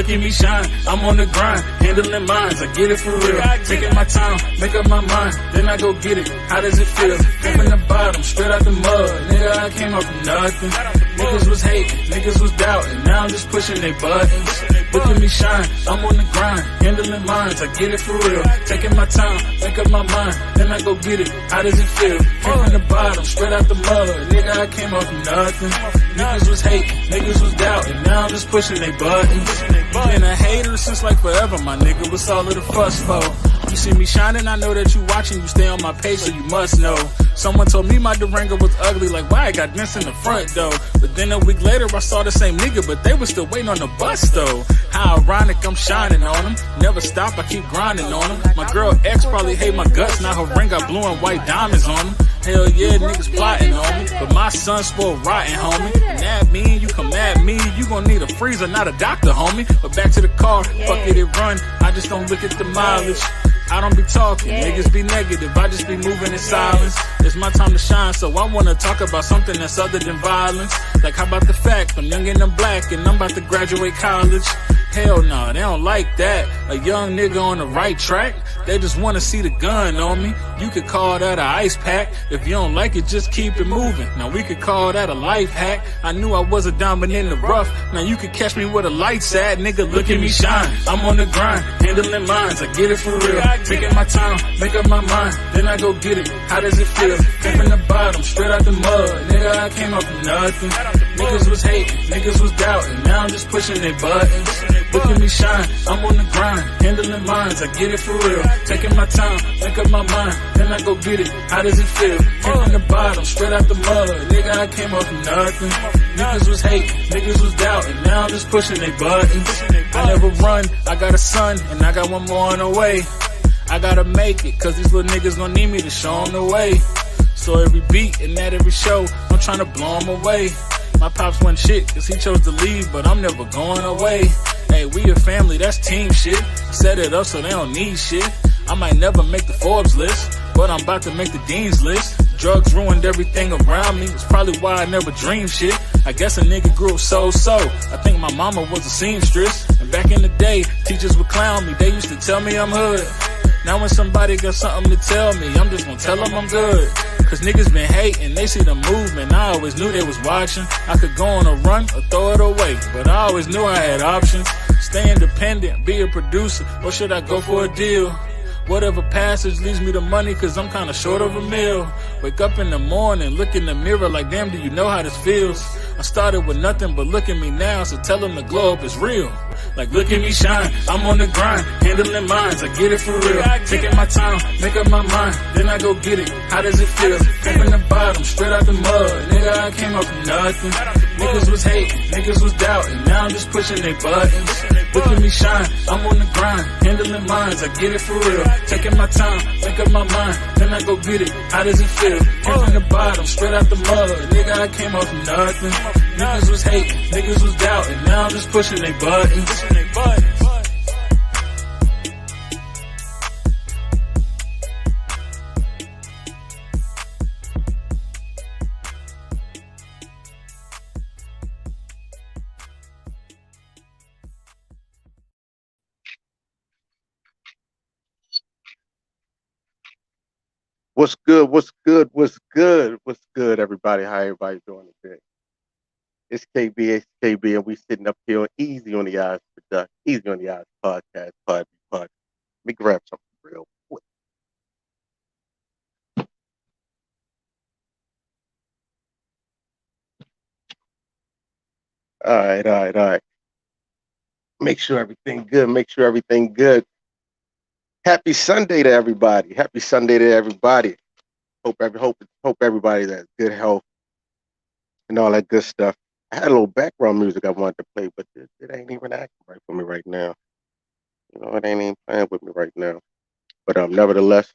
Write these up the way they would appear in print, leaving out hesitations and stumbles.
look at me shine. I'm on the grind, handling minds, I get it for real. Taking my time, make up my mind, then I go get it. How does it feel? Came from the bottom, straight out the mud. Nigga, I came up from nothing. Niggas was hating, niggas was doubting. Now I'm just pushing they buttons. Look at me shine, I'm on the grind, handling minds, I get it for real. Taking my time, make up my mind, then I go get it. How does it feel? Came from the bottom, straight out the mud. Nigga, I came up from nothing. Niggas was hating, niggas was doubting. Now I'm just pushing they buttons. Been a hater since like forever, my nigga. What's all of the fuss for? You see me shining, I know that you watching. You stay on my page, so you must know. Someone told me my Durango was ugly, like why I got dents in the front though. But then a week later I saw the same nigga, but they was still waiting on the bus though. How ironic, I'm shining on them. Never stop, I keep grinding on them. My girl ex probably hate my guts, now her ring got blue and white diamonds on them. Hell yeah, niggas plotting on me, but my son spoiled rotten, homie. And that mean you come at me, you gon' need a freezer, not a doctor, homie. But back to the car, fuck it run. I just don't look at the mileage. I don't be talking, niggas be negative, I just be moving in silence. It's my time to shine, so I wanna talk about something that's other than violence. Like how about the fact I'm young and I'm black and I'm about to graduate college? Hell no, they don't like that. A young nigga on the right track, they just wanna see the gun on me. You could call that a ice pack. If you don't like it, just keep it moving. Now we could call that a life hack. I knew I was a diamond in the rough. Now you could catch me where the lights at. Nigga, look at me shine. I'm on the grind, handling minds, I get it for real. Taking my time, make up my mind, then I go get it. How does it feel? Came from the bottom, straight out the mud. Nigga, I came up from nothing. Niggas was hating, niggas was doubting. Now I'm just pushing their buttons. Look at me shine, I'm on the grind, handling minds, I get it for real. Taking my time, make up my mind, then I go get it. How does it feel? Came from the bottom, straight out the mud. Nigga, I came up from nothing. Niggas was hating, niggas was doubting. Now I'm just pushing their buttons. I never run, I got a son, and I got one more on the way. I gotta make it, cause these little niggas gon' need me to show them the way. So every beat and at every show, I'm tryna blow them away. My pops wasn't shit, cause he chose to leave, but I'm never going away. Hey, we a family, that's team shit. Set it up so they don't need shit. I might never make the Forbes list, but I'm about to make the Dean's list. Drugs ruined everything around me, it's probably why I never dreamed shit. I guess a nigga grew up so. I think my mama was a seamstress. And back in the day, teachers would clown me, they used to tell me I'm hood. Now when somebody got something to tell me, I'm just gonna tell them I'm good. Cause niggas been hating, they see the movement, I always knew they was watching. I could go on a run or throw it away, but I always knew I had options. Stay independent, be a producer, or should I go for a deal? Whatever passage leads me to money, cause I'm kinda short of a meal. Wake up in the morning, look in the mirror like damn, do you know how this feels? I started with nothing, but look at me now, so tell them the glow up is real. Like look at me shine, I'm on the grind, handling minds, I get it for real. Taking my time, make up my mind, then I go get it. How does it feel? Came from the bottom, straight out the mud. Nigga, I came up from nothing. Niggas was hating, niggas was doubting. Now I'm just pushing their buttons. Look at me shine, I'm on the grind, handling minds, I get it for real. Taking my time, make up my mind, then I go get it. How does it feel? Came from the bottom, straight out the mud. Nigga, I came up from nothing. Niggas was hating, niggas was doubting. Now I'm just pushing their buttons. What's good? What's good? What's good? What's good, everybody? How everybody doing today? It's KB, and we sitting up here on Easy on the Eyes podcast. Let me grab something real quick. All right. Make sure everything good. Happy Sunday to everybody. Hope everybody has good health and all that good stuff. I had a little background music I wanted to play, but it ain't even acting right for me right now. You know, it ain't even playing with me right now. But nevertheless,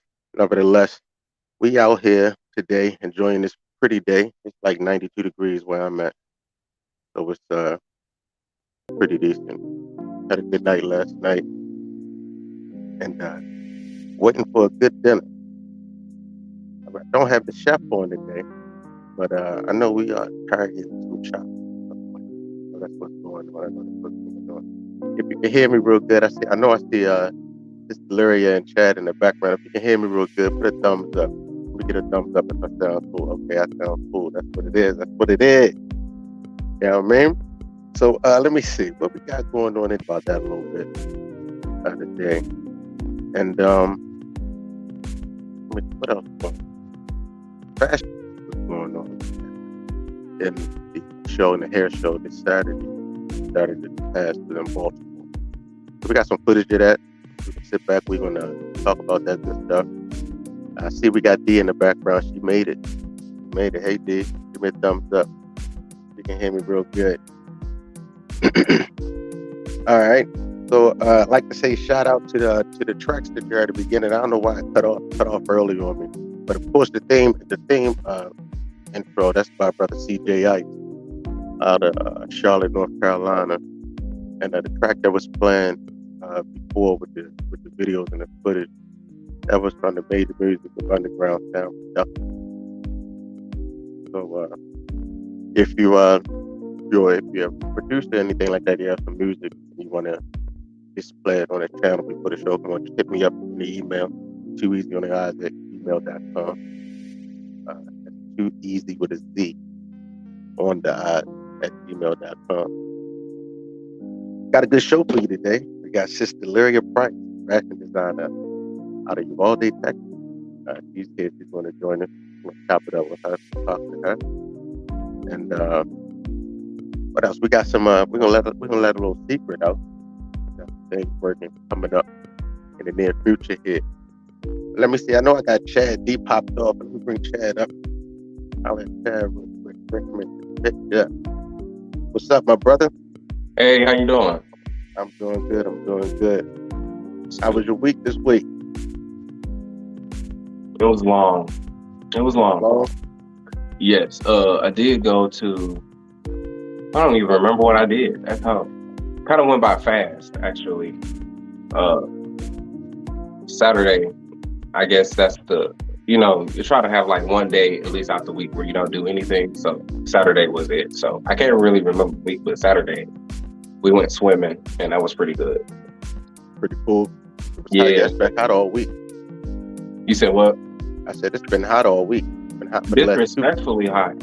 we out here today enjoying this pretty day. It's like 92 degrees where I'm at, so it's pretty decent. Had a good night last night, and waiting for a good dinner. I don't have the chef on today, but I know we are trying to get some chops. So that's what's going on. I know that's what's going on. If you can hear me real good, I know I see this Lyria and Chad in the background. If you can hear me real good, put a thumbs up. Let me get a thumbs up if I sound cool. Okay, I sound cool. That's what it is. That's what it is. You know what I mean? So let me see what we got going on about that a little bit today. And what else? Fashion what's going on in the show, in the hair show this Saturday past in Baltimore. So we got some footage of that. We can sit back. We're gonna talk about that good stuff. I see we got D in the background. She made it. Hey D, give me a thumbs up. You can hear me real good. All right. So I'd like to say shout out to the tracks that you're at the beginning. I don't know why I cut off early on me, but of course the theme intro, that's by brother CJ Ice out of Charlotte, North Carolina, and the track that was playing before with the videos and the footage, that was from the Made the Music of Underground Sound Production. So if you're a producer or anything like that, you have some music and you want to display it on a channel before the show, come on, just hit me up in the email, tooeasyontheeyes@gmail.com. That's too easy with a Z on the eyes @gmail.com. Got a good show for you today. We got Sister Lyria Price, fashion designer out of Uvalde, Tx. She's here. She's going to join us. We'll chop it up with her, talk to her. And what else? We got some. We're gonna let a little secret out. Things working coming up in the near future here. Let me see. I know I got Chad D popped off. Let me bring Chad up. I'll let Chad real quick. Bring him in. Yeah. What's up, my brother? Hey, how you doing? I'm doing good. How was your week this week? It was long. Long? Yes. I did go to. I don't even remember what I did. That's how. Kind of went by fast, actually. Saturday, I guess that's you try to have like one day at least out the week where you don't do anything. So Saturday was it. So I can't really remember the week, but Saturday we went swimming and that was pretty good. Pretty cool. Yeah. It's been hot all week. You said what? I said it's been hot all week. It's been hot for disrespectfully hot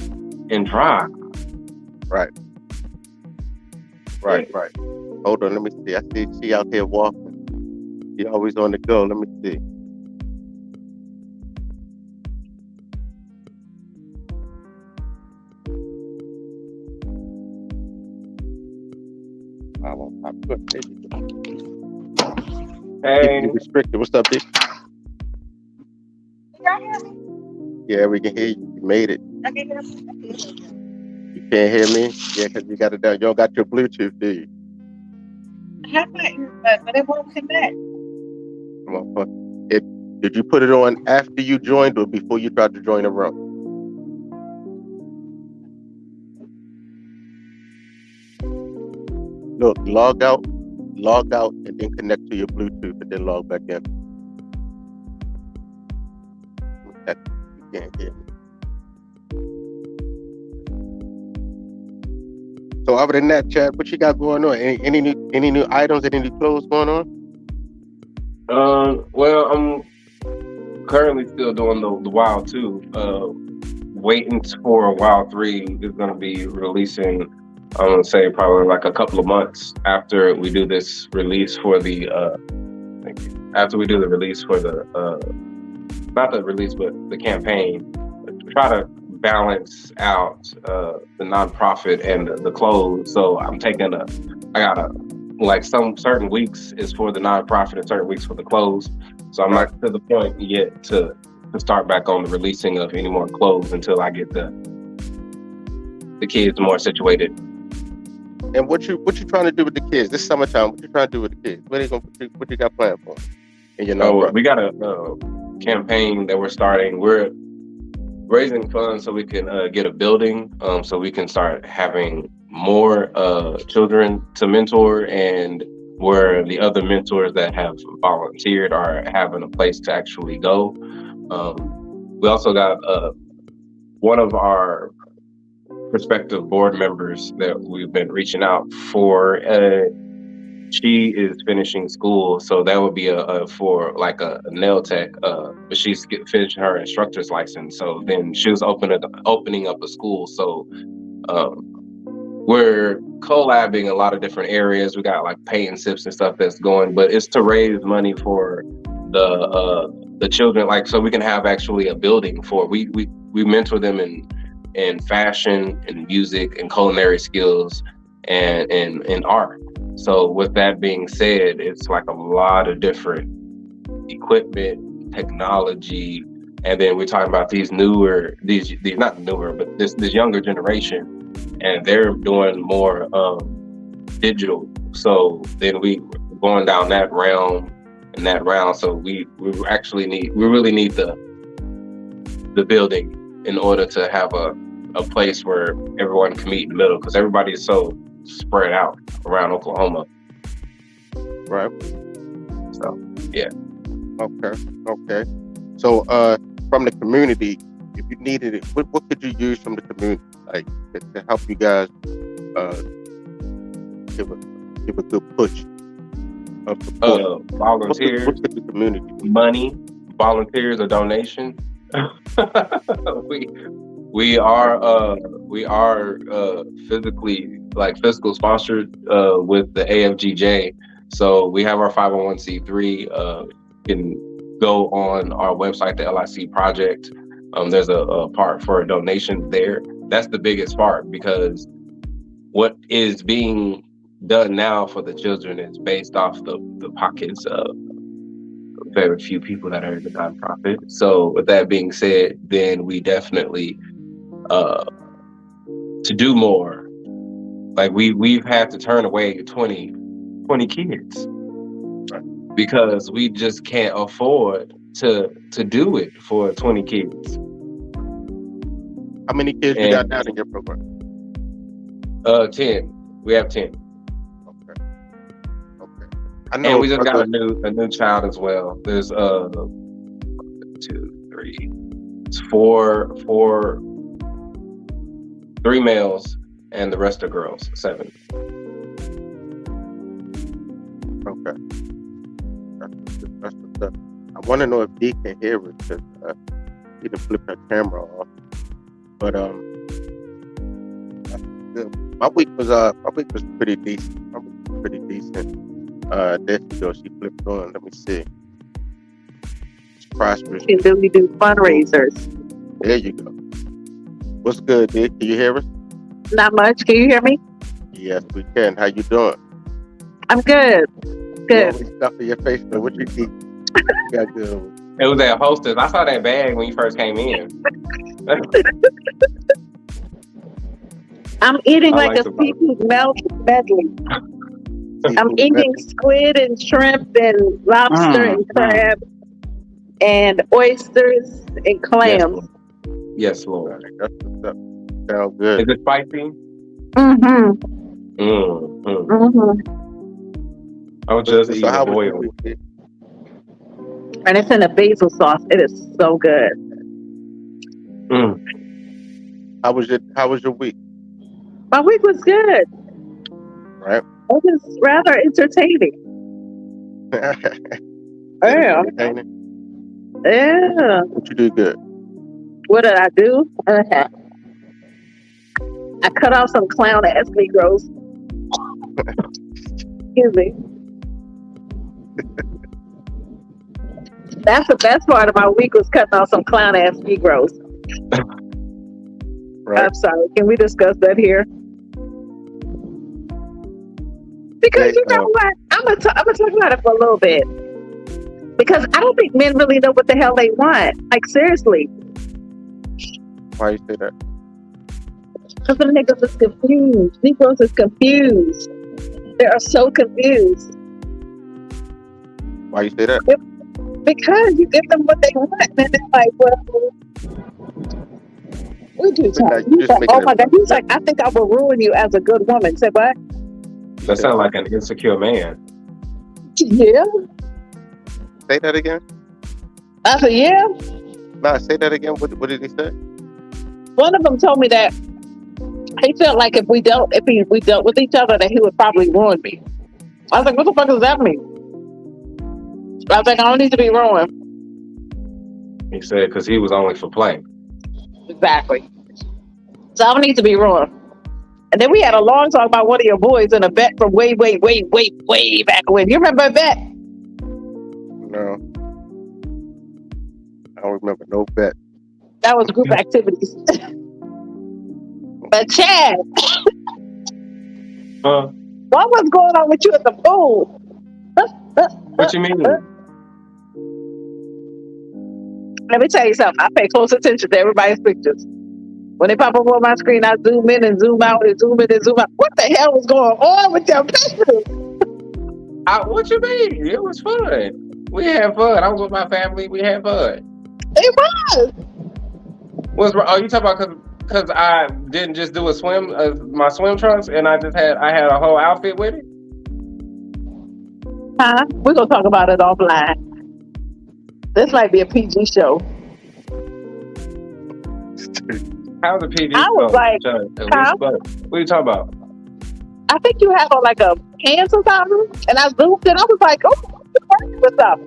and dry. Right. Hold on, let me see. I see she out here walking. She always on the go. Let me see. Hey. Restricted. What's up, bitch? Can y'all hear me? Yeah, we can hear you. You made it. I can hear me. You can't hear me? Yeah, because you got it down. You don't got your Bluetooth, do you? I have my earbuds, but it won't connect. Come on, did you put it on after you joined or before you tried to join the room? Look, log out, and then connect to your Bluetooth, and then log back in. You can't hear me. So other than that, Chad, what you got going on? Any new items, any new clothes going on? Well, I'm currently still doing the Wild 2. Waiting for Wild 3 is going to be releasing, I'm going to say probably like a couple of months after we do this release for the, not the release, but the campaign. Try to balance out the nonprofit and the clothes. So I'm taking some certain weeks is for the nonprofit and certain weeks for the clothes. So I'm not to the point yet to start back on the releasing of any more clothes until I get the kids more situated. And what you trying to do with the kids? This summertime, what you trying to do with the kids? What you got planned for? And we got a campaign that we're starting. We're raising funds so we can get a building, so we can start having more children to mentor, and where the other mentors that have volunteered are having a place to actually go. We also got one of our prospective board members that we've been reaching out for. She is finishing school, so that would be for like a nail tech. But she's finished her instructor's license, so then she was opening up a school. So we're collabing a lot of different areas. We got like paint and sips and stuff that's going, but it's to raise money for the children, like so we can have actually a building for. We mentor them in fashion and music and culinary skills and in art. So with that being said, it's like a lot of different equipment, technology, and then we're talking about these not newer, but this younger generation, and they're doing more digital. So then we going down that realm and that round. So we really need the building in order to have a place where everyone can meet in the middle, because everybody is so spread out around Oklahoma. Right. So yeah. Okay. So from the community, if you needed it, what could you use from the community, like to help you guys give a good push of support? Volunteers, what could the community do? money, volunteers, or donation. we are physically, like fiscal sponsored with the AFGJ. So we have our 501c3. You can go on our website, the LIC project. There's a part for a donation there. That's the biggest part, because what is being done now for the children is based off the pockets of very few people that are in the nonprofit. So with that being said, then we definitely to do more. Like we've had to turn away 20 kids because we just can't afford to do it for 20 kids. How many kids you got now in your program? 10. We have 10. Okay. I know. And we just got a new child as well. There's 3 males and the rest are girls. 7. Okay. That's what's up. I want to know if Dee can hear it, because she didn't flip her camera off. But my week was pretty decent. There she goes. She flipped on. Let me see. It's prosperous. And then we do fundraisers. There you go. What's good, Dee? Can you hear us? Not much. Can you hear me? Yes, we can. How you doing? I'm good. You Good. always stuff in your face, but what you eat? You got good. It was at Hostess. I saw that bag when you first came in. I'm eating I like a like seafood medley. I'm eating squid and shrimp and lobster and crab and oysters and clams. Yes, Lord. That's what's up. Sounds good. Is it spicy? Mm-hmm. I was just eating how was oil. your week? And it's in a basil sauce. It is so good. How was your week? My week was good. Right. It was rather entertaining. Yeah. Entertaining? Yeah. What you do good? What did I do? I cut off some clown ass Negroes. Excuse me. That's the best part of my week, was cutting off some clown ass Negroes. Right. I'm sorry. Can we discuss that here? Because you know what? I'm gonna talk about it for a little bit. Because I don't think men really know what the hell they want. Like, seriously. Why you say that? Because the niggas is confused. Negroes is confused. They are so confused. Why you say that? Because you give them what they want, and they're like, well, what you talking? He's like, oh my God. He's like, I think I will ruin you as a good woman. Say what? That sounds like an insecure man. Yeah. Say that again? I said, yeah. Nah, say that again. What did he say? One of them told me that He felt like if we dealt with each other, that he would probably ruin me. I was like, what the fuck does that mean? I was like, I don't need to be ruined. He said because he was only for play. Exactly. So I don't need to be ruined. And then we had a long talk about one of your boys in a bet from way back when. You remember that? No. I don't remember no bet. That was group activities. But Chad, what was going on with you at the pool? What you mean? Let me tell you something. I pay close attention to everybody's pictures. When they pop up on my screen, I zoom in and zoom out and zoom in and zoom out. What the hell was going on with your pictures? What you mean? It was fun. We had fun. I was with my family. We had fun. It was. What's wrong? Oh, you talking about because I didn't just do my swim trunks, and I had a whole outfit with it? Huh? We're going to talk about it offline. This might be a PG show. How's a PG show? I was like, huh? What are you talking about? I think you had on like a pants or something, and I zoomed in. I was like, oh, what's up?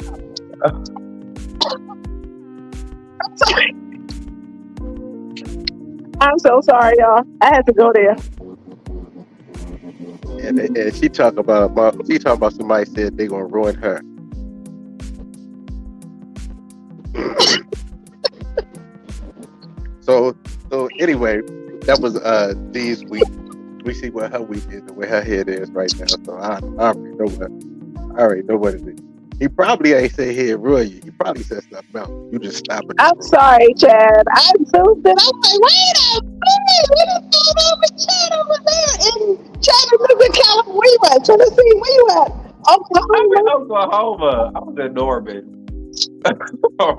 I'm sorry. I'm so sorry, y'all. I had to go there. And she talking about somebody said they gonna ruin her. So anyway, that was Dee's week. We see what her week is and where her head is right now. So I already know what it is. He probably ain't say here ruin you. He probably said something else. You just stop it. I'm sorry, Chad. I zoomed in. I'm like, wait a minute. What is going on with Chad over there? And Chad is in California. Where you at? Tennessee? Where you at? Oklahoma. I'm in Oklahoma. I was in Norman.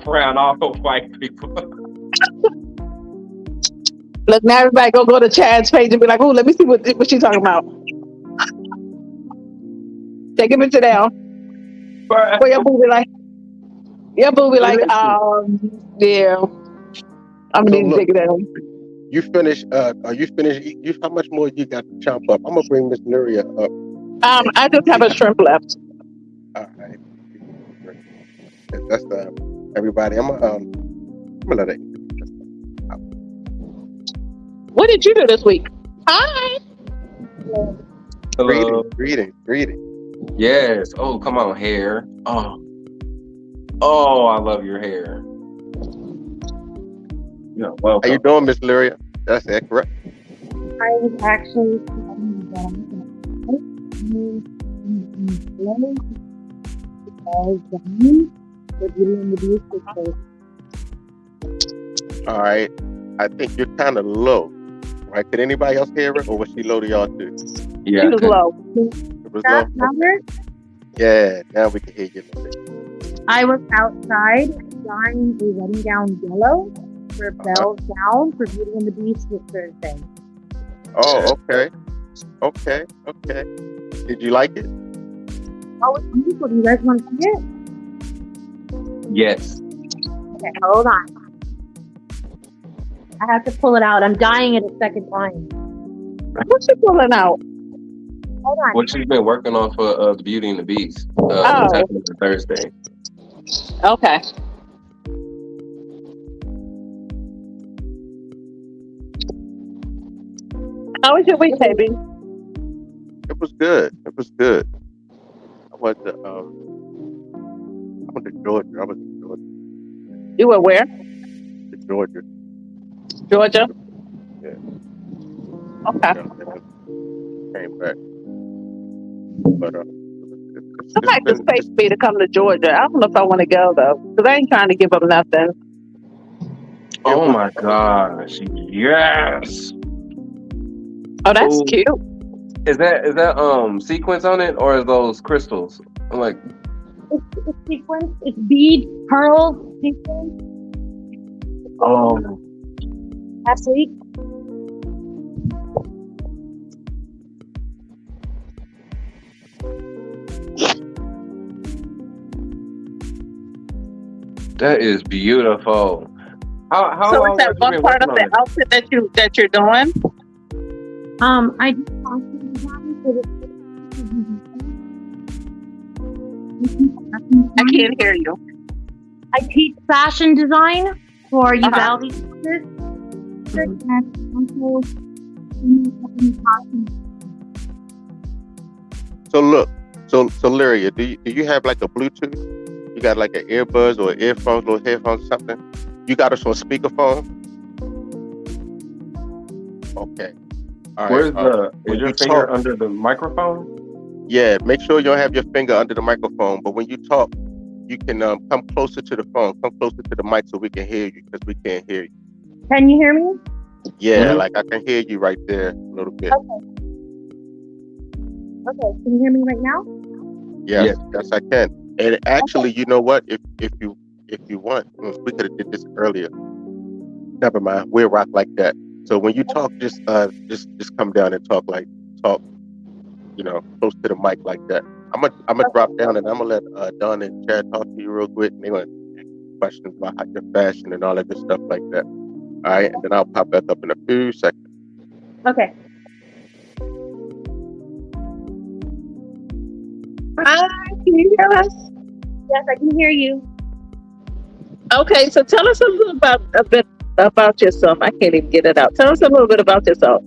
Around all those white people. Look, now everybody go to Chad's page and be like, oh, let me see what she's talking about. Take a picture down. Where your boo be like, yeah. I'm gonna need to take it down. You finished, are you finished? How much more you got to chomp up? I'm gonna bring Miss Lyria up. I just have a shrimp left. All right. That's everybody. I'm gonna let it. What did you do this week? Hi. Hello. Greeting. Yes. Oh, come on, hair. Oh, I love your hair. Yeah, welcome. How you doing, Miss Lyria? That's that correct? I was actually All right. I think you're kind of low. Right? Could anybody else hear it, or was she low to y'all too? Yeah. She was low. It was low. Okay. Yeah. Now we can hear you a little bit. I was outside dyeing a wedding gown yellow for Belle's gown for Beauty and the Beast this Thursday. Oh, okay. Did you like it? Oh, it's beautiful. Do you guys want to see it? Yes. Okay, hold on. I have to pull it out. I'm dyeing it a second time. What's she pulling out? Hold on. What she's been working on for the Beauty and the Beast. It's happening for Thursday. Okay. How was your week, baby? It was good. I went to Georgia. You were where? To Georgia. Georgia? Yeah. Okay. Came back. But Somebody just paid for me to come to Georgia. I don't know if I want to go though, because I ain't trying to give up nothing. Oh my gosh! Yes. Oh, that's cute. Is that sequins on it, or is those crystals? I'm like, it's sequins. It's bead, pearl, sequins. oh. Last week. That is beautiful. How So long is that have you one been part of working the on outfit that you're doing? I do fashion design for the I can't hear you. I teach fashion design for Uvalde Tx, and also So look, so Lyria, do you have like a Bluetooth? You got like an earbuds or earphones, little headphones, or something? You got us on speakerphone? Okay. All right. Is your finger under the microphone? Yeah, make sure you don't have your finger under the microphone. But when you talk, you can come closer to the phone, come closer to the mic so we can hear you, because we can't hear you. Can you hear me? Yeah, like I can hear you right there a little bit. Okay. Can you hear me right now? Yes, I can. And actually, you know what? If you want, we could have did this earlier. Never mind. We'll rock like that. So when you talk, just come down and talk, you know, close to the mic like that. I'm gonna drop down and I'm gonna let Don and Chad talk to you real quick. And they're gonna ask questions about how your fashion and all that good stuff like that. All right, and then I'll pop back up in a few seconds. Okay. Hi, can you hear us? Yes, I can hear you. Okay, so tell us a bit about yourself. I can't even get it out. Tell us a little bit about yourself.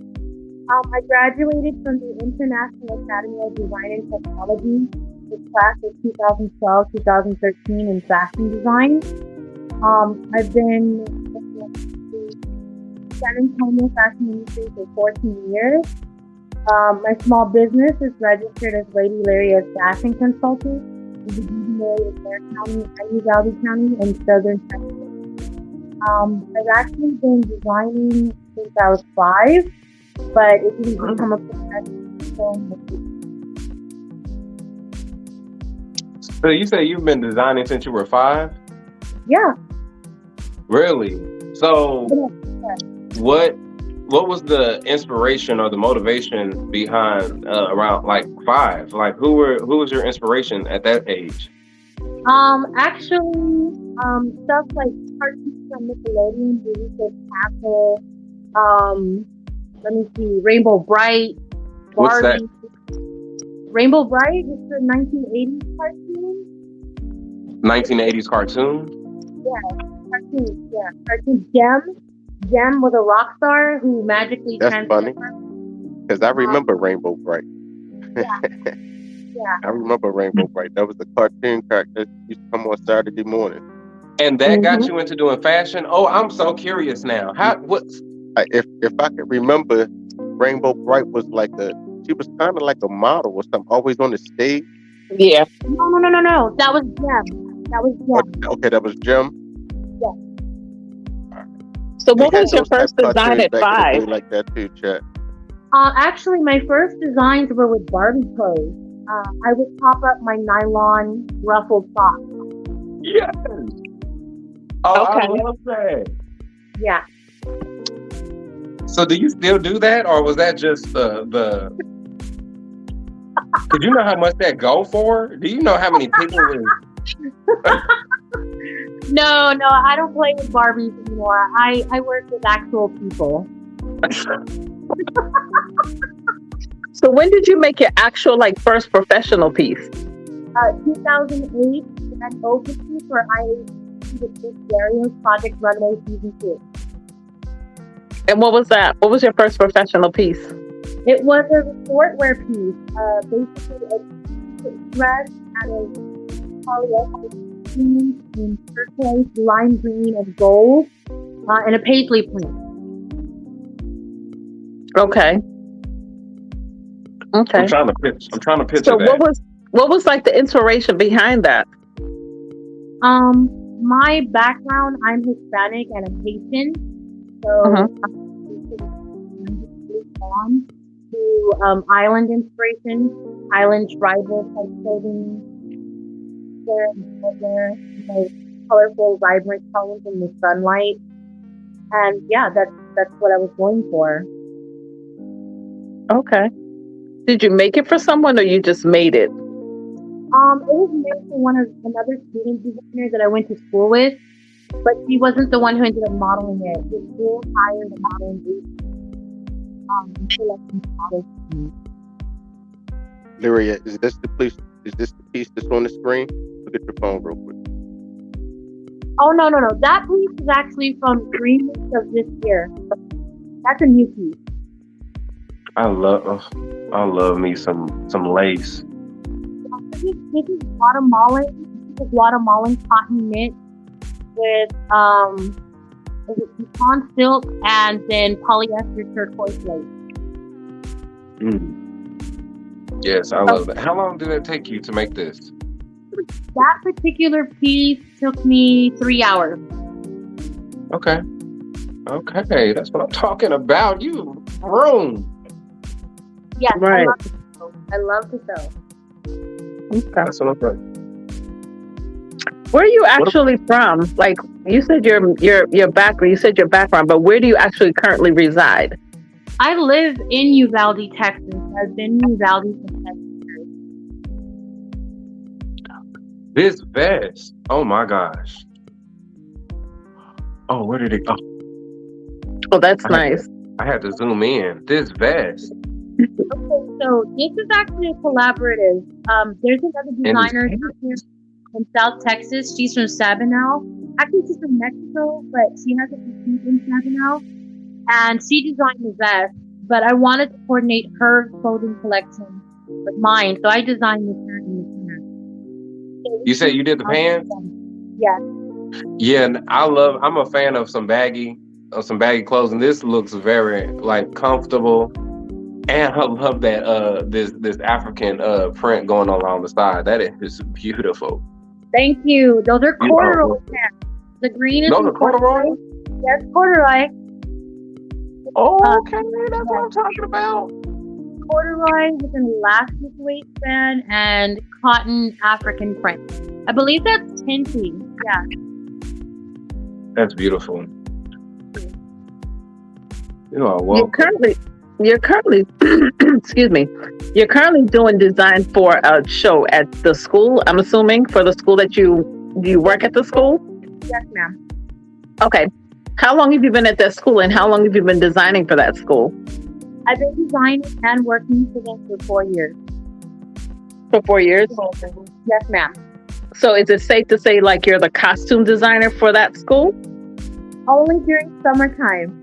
I graduated from the International Academy of Design and Technology with class of 2012-2013 in fashion design. I've been in the San Antonio fashion industry for 14 years. My small business is registered as Lady Lyria's fashion consultant in the DBA of Blair County and Uvalde County in Southern Texas. I've actually been designing since I was 5, but it didn't become a professional. So you say you've been designing since you were 5? Yeah. Really? So what was the inspiration or the motivation behind around like 5? Like who was your inspiration at that age? Actually, stuff like cartoons from Nickelodeon, Disney Castle, let me see, Rainbow Bright, Barbie. What's that? Rainbow Bright is the 1980s cartoon. 1980s cartoon? Yeah, cartoon. Gem was a rock star who magically That's funny, because I remember Rainbow Bright. Yeah. I remember Rainbow Bright. That was the cartoon character that used to come on Saturday morning. And that got you into doing fashion? Oh, I'm so curious now. If I could remember, Rainbow Bright was she was kind of like a model or something, always on the stage. Yeah. No. That was Gem. Okay, that was Gem. Yeah. So what was your first design at 5? Like that too, Chat. Actually, my first designs were with Barbie clothes. I would pop up my nylon ruffled socks. Yes. Oh, Okay. I love that. Yeah. So do you still do that, or was that just the? Did you know how much that go for? Do you know how many people is? No, I don't play with Barbies anymore. I work with actual people. So when did you make your actual first professional piece? 2008, at Oakland for IAC, the Big Darius Project Runway Season 2. And what was that? What was your first professional piece? It was a sportwear piece, basically a dress out of polyester in turquoise, lime green, and gold, and a paisley print. Okay. I'm trying to picture so that. what was the inspiration behind that? My background, I'm Hispanic and I'm Haitian, so I'm on to island inspiration, island tribal type clothing. There, colorful, vibrant tones in the sunlight, and yeah, that's what I was going for. Okay. Did you make it for someone, or you just made it? It was made for another student designer that I went to school with, but she wasn't the one who ended up modeling it. The school hired a modeling agency. selecting models to me. Lyria, is this the piece? Is this the piece that's on the screen? Look at your phone real quick. Oh no. That piece is actually from Green Week of this year. That's a new piece. I love me some lace. This is Guatemalan. This is Guatemalan cotton knit with is it pecan silk and then polyester turquoise lace. Yes, I love that. How long did it take you to make this? That particular piece took me 3 hours. Okay, that's what I'm talking about. You room. Yes, Right. I love to sew. Okay. That's what I'm saying. Where are you actually from? Like you said, your background. You said your background, but where do you actually currently reside? I live in Uvalde, Texas. I've been in Uvalde for 7 years. This vest. Oh my gosh. Oh, where did it go? Oh, that's nice. I had to zoom in. This vest. Okay, so this is actually a collaborative. There's another designer down here in South Texas. She's from Sabinal. Actually, she's from Mexico, but she has a boutique in Sabinal. And she designed the vest, but I wanted to coordinate her clothing collection with mine, so I designed the shirt and the pants. So You say you did the pants? Yeah. Yeah, and I'm a fan of some baggy clothes, and this looks very like comfortable. And I love that this African print going along the side. That is beautiful. Thank you. Those are corduroy pants. The green is Those are corduroy? Yes, corduroy. Oh, okay, that's what I'm talking about. Corduroy with an elastic waistband and cotton African print. I believe that's tinty. Yeah. That's beautiful. You are welcome. You're currently excuse me. You're currently doing design for a show at the school. I'm assuming for the school that you work at the school. Yes, ma'am. Okay. How long have you been at that school, and how long have you been designing for that school? I've been designing and working for them for 4 years. For 4 years? Yes, ma'am. So is it safe to say like you're the costume designer for that school? Only during summertime.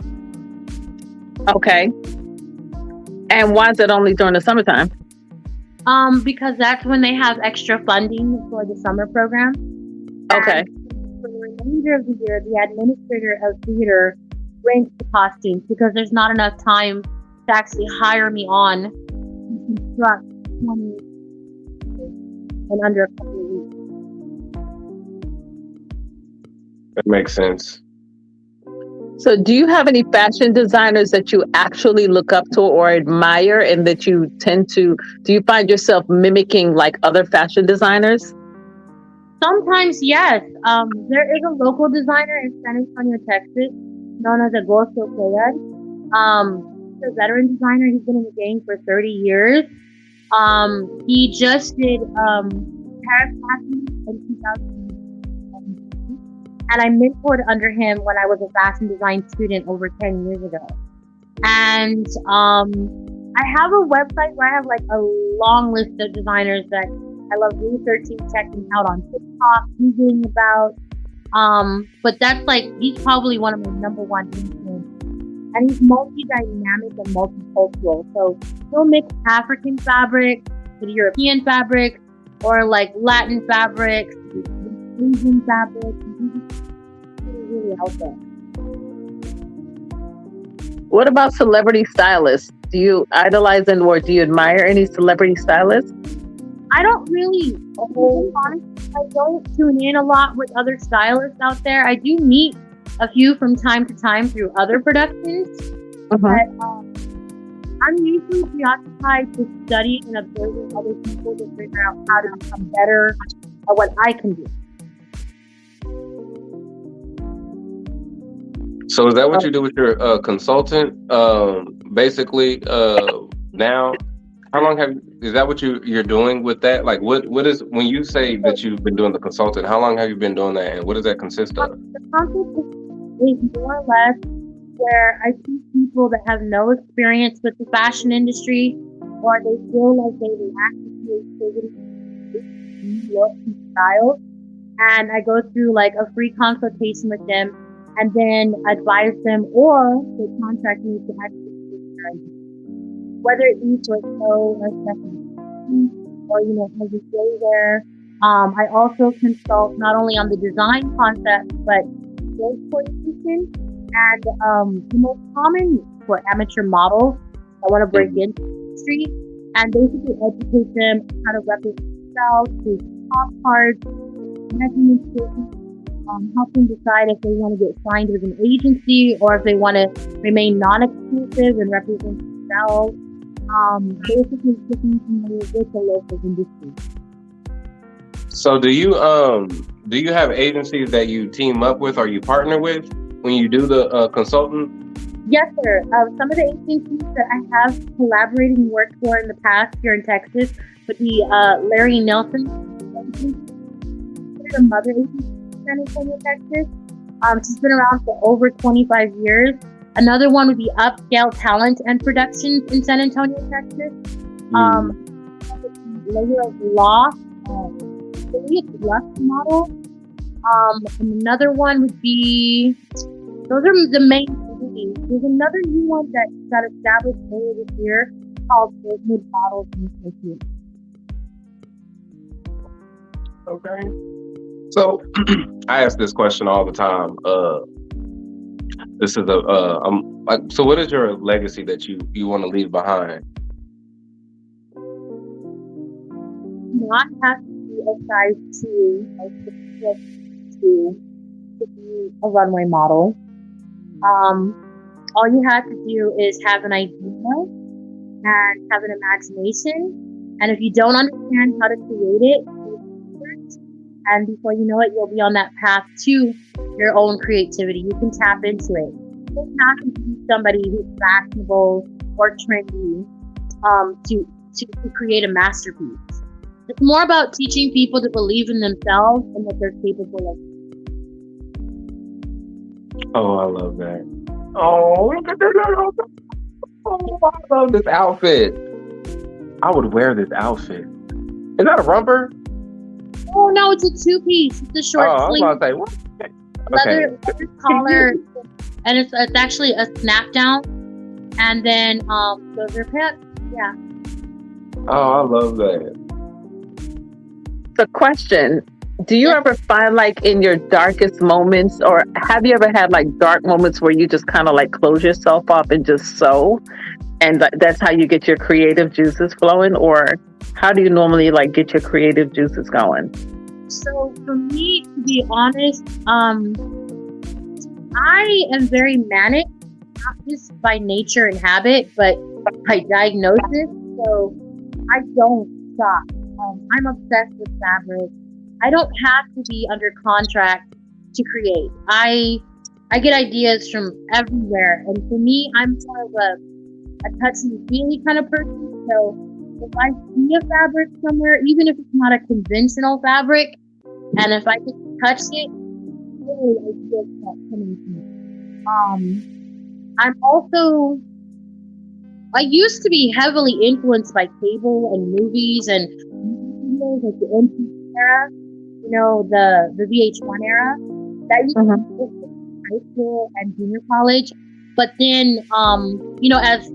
Okay. And why is it only during the summertime? Because that's when they have extra funding for the summer program. Okay. And for the remainder of the year, the administrator of theater rents the costumes because there's not enough time to actually hire me on to construct 20 in under a couple of weeks. That makes sense. So do you have any fashion designers that you actually look up to or admire, and that you do you find yourself mimicking like other fashion designers? Sometimes, yes. There is a local designer in San Antonio, Texas, known as Agosto Playas. He's a veteran designer. He's been in the game for 30 years. He just did Paris Fashion in 2017. And I mentored under him when I was a fashion design student over 10 years ago. And I have a website where I have like a long list of designers that I love researching, checking out on TikTok, reading about. But that's like, he's probably one of my number one influences. And he's multi-dynamic and multicultural. So he'll mix African fabric with European fabric, or like Latin fabric, Asian fabric. Really out there. What about celebrity stylists? Do you idolize or do you admire any celebrity stylists? I don't really, to be honest, I don't tune in a lot with other stylists out there. I do meet a few from time to time through other productions, but I'm usually preoccupied with studying and observing other people to figure out how to become better at what I can do. So is that what you do with your consultant? Basically, now, how long is that what you're doing with that? Like, what is, when you say that you've been doing the consultant, how long have you been doing that, and what does that consist of? The concept is more or less where I see people that have no experience with the fashion industry, or they feel like they lack the creativity, look, and style. And I go through like a free consultation with them, and then advise them, or they contact me to actually do their idea. Whether it be for show or session, or as a day wear. I also consult not only on the design concept, but skills coordination, and the most common for amateur models that want to break into the industry, and basically educate them on how to represent themselves through top cards, measurement statements, help them decide if they want to get signed with an agency or if they want to remain non-exclusive and represent themselves. Basically getting familiar with the local industry. So do you have agencies that you team up with or you partner with when you do the consultant? Yes, sir. Some of the agencies that I have collaborated and worked for in the past here in Texas would be Larry Nelson, the mother agency in San Antonio, Texas. She's been around for over 25 years. Another one would be Upscale Talent and Productions in San Antonio, Texas. Layer of Law, Lux Model. And another one would be, those are the main three. There's another new one that got established earlier this year called Business Models and Associates. Okay. So I ask this question all the time. This is so what is your legacy that you want to leave behind? Not have to be a size 2, like to be a runway model. All you have to do is have an idea and have an imagination. And if you don't understand how to create it, and before you know it, you'll be on that path to your own creativity. You can tap into it. You don't have to be somebody who's fashionable or trendy to create a masterpiece. It's more about teaching people to believe in themselves and what they're capable of. Oh, I love that. Oh, look at that. Oh, I love this outfit. I would wear this outfit. Is that a romper? Oh no, it's a 2-piece. It's a short sleeve. I was about to say, what? Leather collar, and it's actually a snap down, and then those are pants. Yeah. Oh, I love that. So, question: do you ever find, like, in your darkest moments, or have you ever had like dark moments where you just kind of like close yourself off and just sew, and that's how you get your creative juices flowing, or how do you normally like get your creative juices going? So for me, to be honest, I am very manic, not just by nature and habit, but by diagnosis. So I don't stop. I'm obsessed with fabric. I don't have to be under contract to create. I get ideas from everywhere, and for me, I'm more of a touchy-feely kind of person. So if I see a fabric somewhere, even if it's not a conventional fabric, and if I just touch it, literally ideas start coming to me. I used to be heavily influenced by cable and movies and videos like the MTV era, the VH1 era. That used to be high school and junior college. But then, as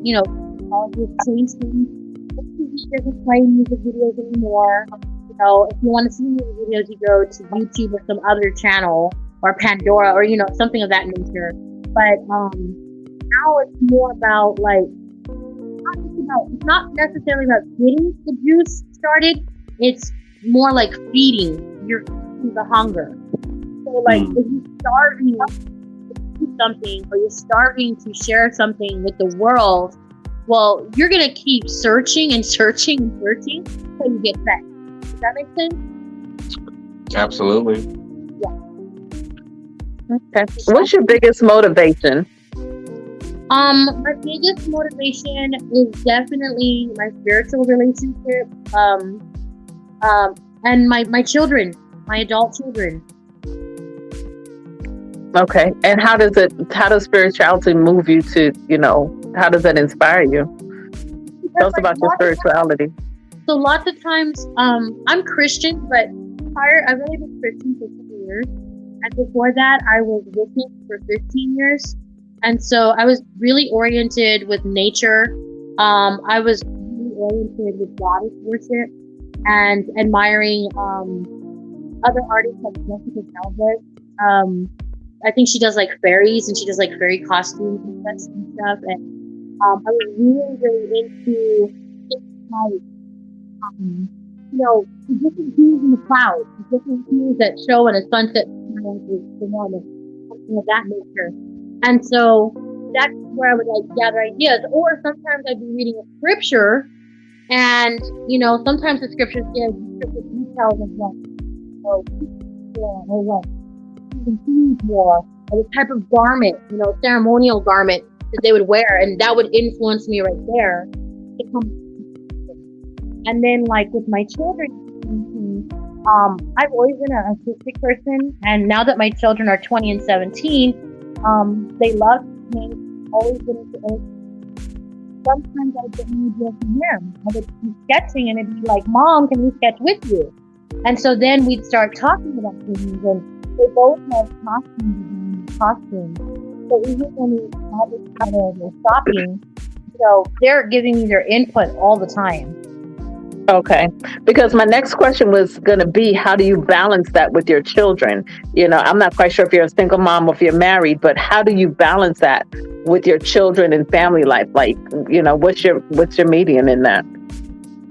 colleges changed things, MTV doesn't play music videos anymore. If you want to see music videos, you go to YouTube or some other channel or Pandora or something of that nature. But now it's more about it's not necessarily about getting the juice started. It's more like feeding. You're feeding the hunger. So if you're starving to do something, or you're starving to share something with the world, well, you're gonna keep searching and searching and searching until you get fed. Does that make sense? Absolutely. Yeah. Okay. What's your biggest motivation? My biggest motivation is definitely my spiritual relationship, and my children, my adult children. Okay. And how does spirituality move you to, how does that inspire you? Tell Because us like about your spirituality. so lots of times, I'm Christian, but I've only been Christian for 2 years, and before that, I was Wiccan for 15 years, and so I was really oriented with nature. I was really oriented with goddess worship and admiring other artists like Jessica Alba. I think she does like fairies and she does like fairy costumes and stuff. And I was really, really into like, the different hues in the clouds, the different hues that show in a sunset, something of that nature. And so that's where I would like gather ideas. Or sometimes I'd be reading a scripture, and sometimes the scriptures give details of what or the type of garment, ceremonial garment that they would wear, and that would influence me right there. And then, like with my children, I've always been an artistic person, and now that my children are 20 and 17, they love paint. Always been into art. Sometimes I get an idea from them. I would be sketching, and it'd be like, "Mom, can we sketch with you?" And so then we'd start talking about things, and they both have costumes. So even when we have each other, we're shopping, they're giving me their input all the time. Okay. Because my next question was going to be, how do you balance that with your children? I'm not quite sure if you're a single mom or if you're married, but how do you balance that with your children and family life? Like, what's your medium in that?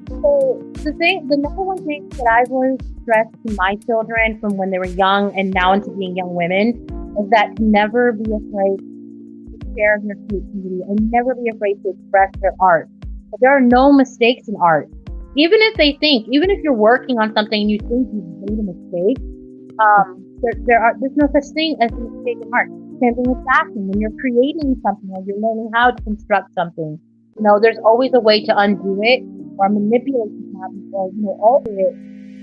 So the number one thing that I've always stressed to my children from when they were young and now into being young women is that to never be afraid to share their creativity and never be afraid to express their art. But there are no mistakes in art. Even if you're working on something and you think you've made a mistake, there's no such thing as a mistake in art. Same thing with fashion. When you're creating something or you're learning how to construct something, there's always a way to undo it or manipulate it or alter it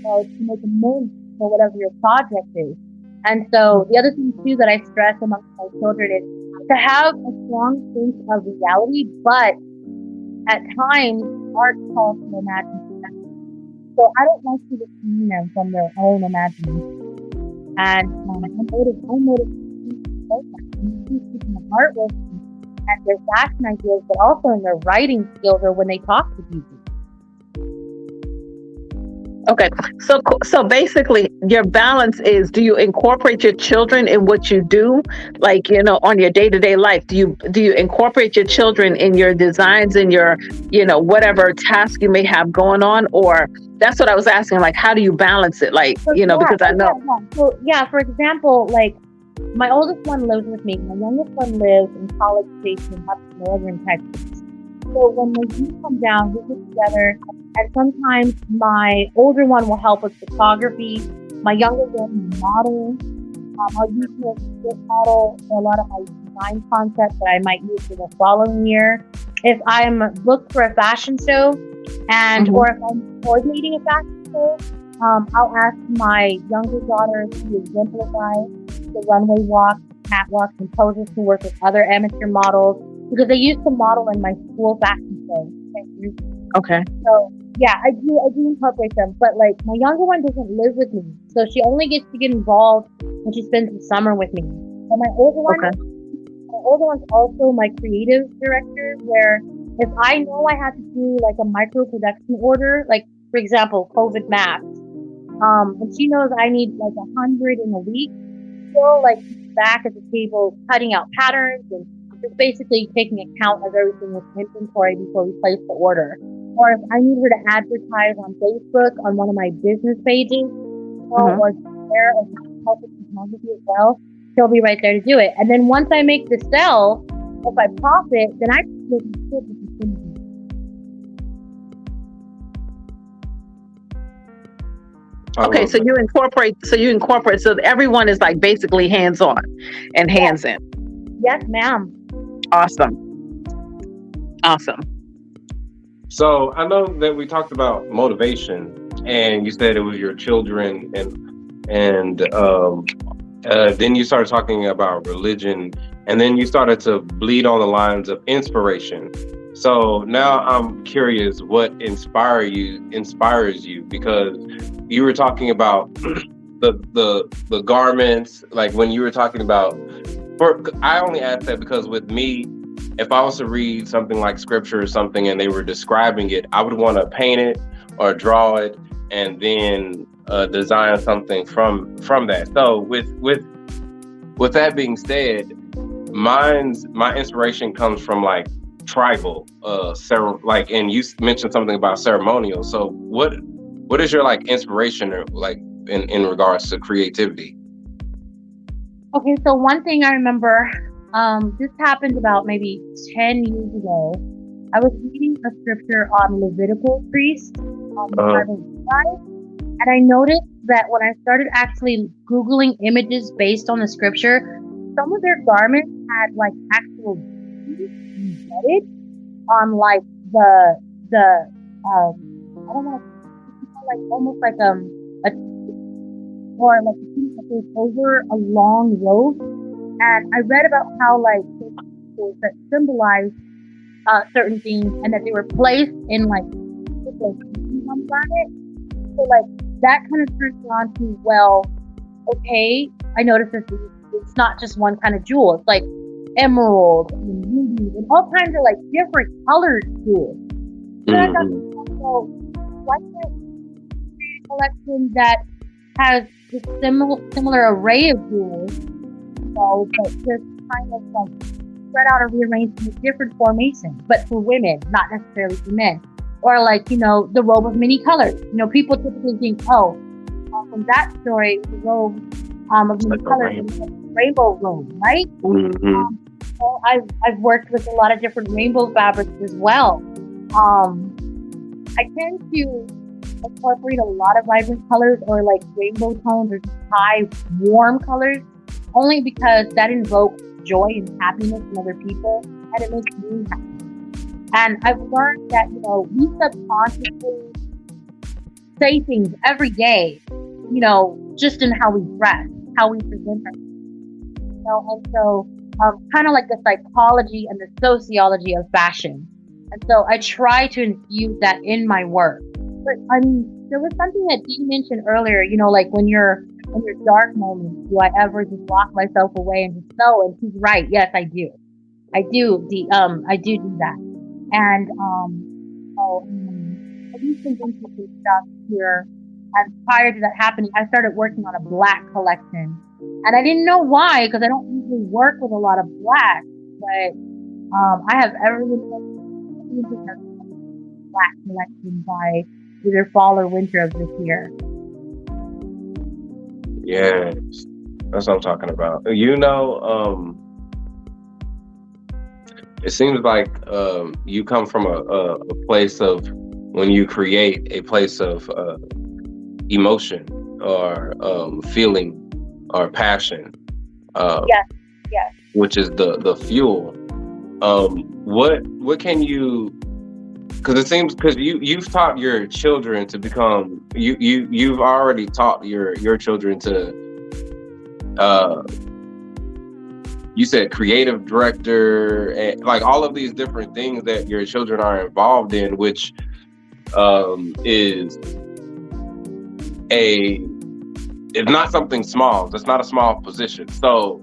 to make a name for whatever your project is. And so the other thing too that I stress amongst my children is to have a strong sense of reality, but at times art calls for imagination. So I don't like to distract them from their own imagination. And I'm motivated in the artwork and their fashion ideas, but also in their writing skills or when they talk to people. Okay, so basically, your balance is: do you incorporate your children in what you do, like on your day-to-day life? Do you incorporate your children in your designs, in your whatever task you may have going on? Or that's what I was asking. Like, how do you balance it? Like, because I know. So for example, like my oldest one lives with me. My youngest one lives in College Station, up in northern Texas. So when my youth come down, we get together. And sometimes my older one will help with photography. My younger one will model. I'll use her as a model for a lot of my design concepts that I might use for the following year. If I'm booked for a fashion show, or if I'm coordinating a fashion show, I'll ask my younger daughter to exemplify the runway walk, catwalks, and poses to work with other amateur models because they used to model in my school fashion show. Okay. So yeah, I do incorporate them, but like my younger one doesn't live with me, so she only gets to get involved when she spends the summer with me. But my older one's also my creative director, where if I know I have to do like a micro production order, like for example, COVID masks, and she knows I need like 100 in a week, she'll like back at the table cutting out patterns and just basically taking account of everything with inventory before we place the order. Or if I need her to advertise on Facebook on one of my business pages, or share or help with photography as well, she'll be right there to do it. And then once I make the sell, if I profit, then I can make the Okay, so you incorporate, so everyone is like basically hands-on and hands in. Yes, ma'am. Awesome. So I know that we talked about motivation, and you said it was your children and then you started talking about religion, and then you started to bleed on the lines of inspiration. So now I'm curious, what inspires you, because you were talking about the garments, like when you were talking about. I only asked that because with me, if I was to read something like scripture or something and they were describing it, I would want to paint it or draw it and then design something from that. So with that being said, my inspiration comes from like tribal, like, and you mentioned something about ceremonial. So what is your like inspiration, or like in regards to creativity? Okay, so one thing I remember, this happened about maybe 10 years ago. I was reading a scripture on Levitical priests on the tribal side, and I noticed that when I started actually Googling images based on the scripture, some of their garments had like actual beads embedded on like the I don't know, like almost like a or like a piece that goes over a long robe. And I read about how like symbols that symbolize certain things, and that they were placed in like locations on the planet. So like that kind of turns on to, well, okay, I noticed that it's not just one kind of jewel. It's like emerald and rubies and all kinds of like different colored jewels. So I thought, so why can't I create a collection that has a similar array of jewels, but just kind of like spread out or rearranged in different formations, but for women, not necessarily for men. Or like, the robe of many colors. People typically think, from that story, the robe of many colors is a rainbow robe, right? So I've worked with a lot of different rainbow fabrics as well. I tend to incorporate a lot of vibrant colors, or like rainbow tones, or high warm colors, only because that invokes joy and happiness in other people, and it makes me happy. And I've learned that we subconsciously say things every day, just in how we dress, how we present ourselves, and so kind of like the psychology and the sociology of fashion. And so I try to infuse that in my work. But there was something that Dee mentioned earlier, like when you're in your dark moments, do I ever just lock myself away and just know? And she's right. Yes, I do. I do. I do that. And I do some interesting stuff here. And prior to that happening, I started working on a black collection. And I didn't know why, because I don't usually work with a lot of black. But I have everything black collection by either fall or winter of this year. Yes, that's what I'm talking about. It seems like you come from a place of, when you create, a place of emotion or feeling or passion. Yes. Which is the fuel. What can you? Because it seems, because you've taught your children to become, you've already taught your children to, you said creative director, and like all of these different things that your children are involved in, which is not something small. That's not a small position. So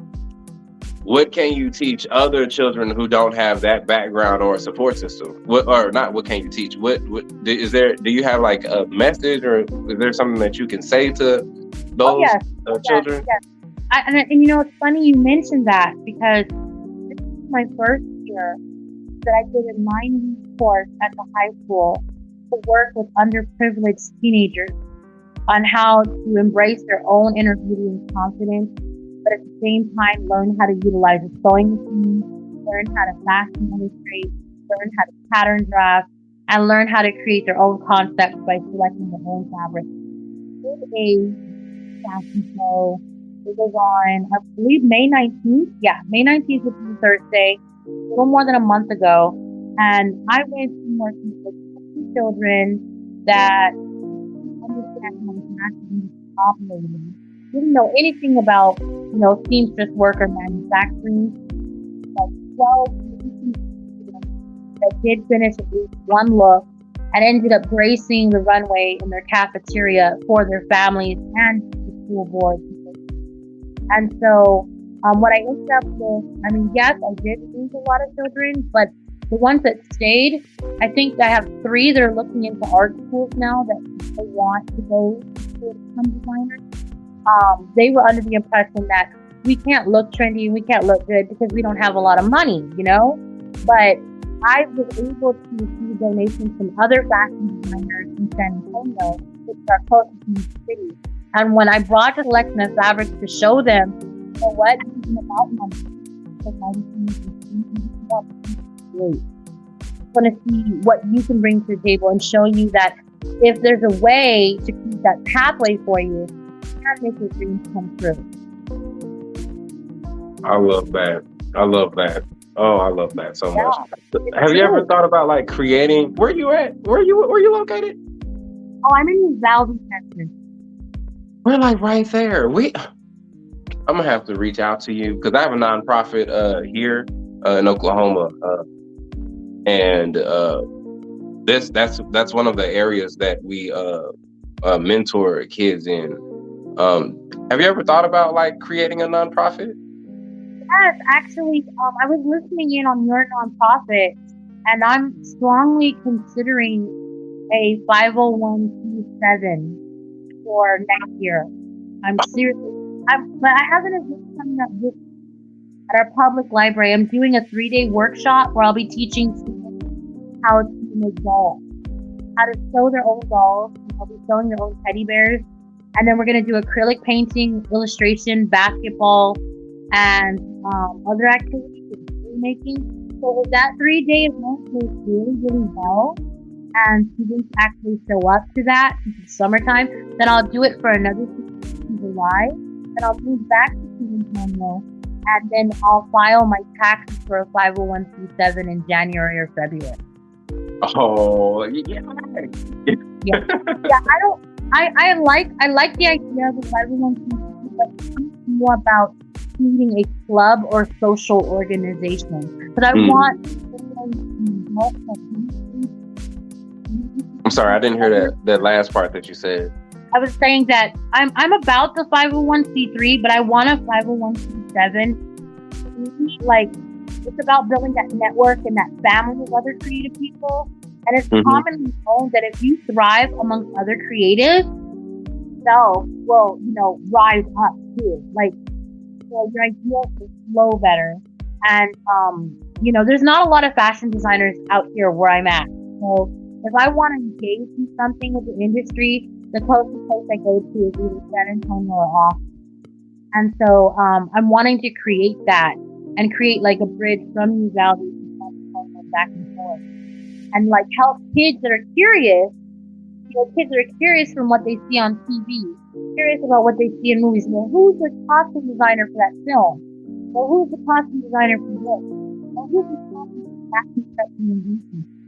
what can you teach other children who don't have that background or a support system? What can you teach? What is there? Do you have like a message, or is there something that you can say to those children? Yes. And it's funny you mentioned that, because this is my first year that I did a 9-week course at the high school to work with underprivileged teenagers on how to embrace their own inner beauty and confidence, but at the same time learn how to utilize a sewing machine, learn how to fashion illustrate, learn how to pattern draft, and learn how to create their own concepts by selecting their own fabric. It is a fashion show. It goes on, I believe, May 19th. Yeah, May 19th, which is a Thursday, a little more than a month ago. And I went to working with children that understand how the fashion is operating. didn't know anything about, seamstress work or manufacturing. Like 12 that did finish at least one look and ended up gracing the runway in their cafeteria for their families and the school board. And so what I ended up with, yes, I did lose a lot of children, but the ones that stayed, I think I have 3 that are looking into art schools now that they want to go to become designers. They were under the impression that we can't look trendy and we can't look good because we don't have a lot of money, But I was able to receive donations from other fashion designers in San Antonio, which are closest to the city. And when I brought the selection of fabrics to show them, what this isn't about money. Great. I want to see what you can bring to the table and show you that if there's a way to keep that pathway for you, you can make your dreams come true. I love that. Oh, I love that so much. Have you ever thought about like creating? Where you at? Where you located? Oh, I'm in Uvalde, Texas. We're like right there. I'm gonna have to reach out to you because I have a nonprofit here in Oklahoma, and that's one of the areas that we mentor kids in. Have you ever thought about like creating a nonprofit? Yes, actually, I was listening in on your nonprofit, and I'm strongly considering a 501c7 for next year. I'm seriously, but I have an event coming up at our public library. I'm doing a 3-day workshop where I'll be teaching students how to make dolls, how to sew their own dolls. I'll be sewing their own teddy bears, and then we're gonna do acrylic painting, illustration, basketball, and other activities and making. So if that 3-day event goes really, really well, and students actually show up to that in the summertime, then I'll do it for another 6 weeks in July. Then I'll move back to San Antonio, and then I'll file my taxes for a 501c7 in January or February. Oh, yeah. Yeah. I like the idea of a 501c7, but it's more about creating a club or social organization. But I want. I'm sorry, I didn't hear that last part that you said. I was saying that I'm about the 501c3, but I want a 501c7. Like, it's about building that network and that family of other creative people. And it's commonly known that if you thrive amongst other creatives, self will, rise up too. Like, your ideas will flow better. And, there's not a lot of fashion designers out here where I'm at. So if I want to engage in something with the industry, the closest place I go to is either San Antonio or Austin. And so I'm wanting to create that and create like a bridge from Uvalde to San Antonio back and forth. And like help kids that are curious, kids that are curious from what they see on TV, curious about what they see in movies. Who's the costume designer for that film? Or who's the costume designer for this? Or who's the costume designer?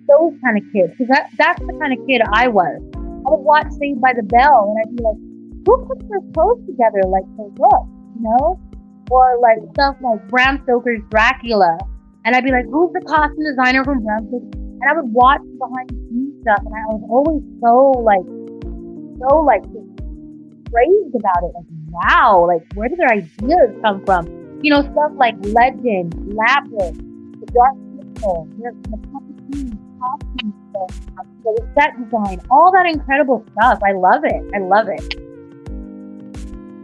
Those kind of kids. Because that's the kind of kid I was. I would watch Saved by the Bell and I'd be like, who puts their clothes together like for look, Or like stuff like Bram Stoker's Dracula. And I'd be like, who's the costume designer from Bram Stoker? And I would watch behind the scenes stuff, and I was always so just praised about it. Like, wow, like where do their ideas come from? Stuff like Legend, Lapis, the Dark Crystal, the puppet costume stuff, the set design, all that incredible stuff. I love it.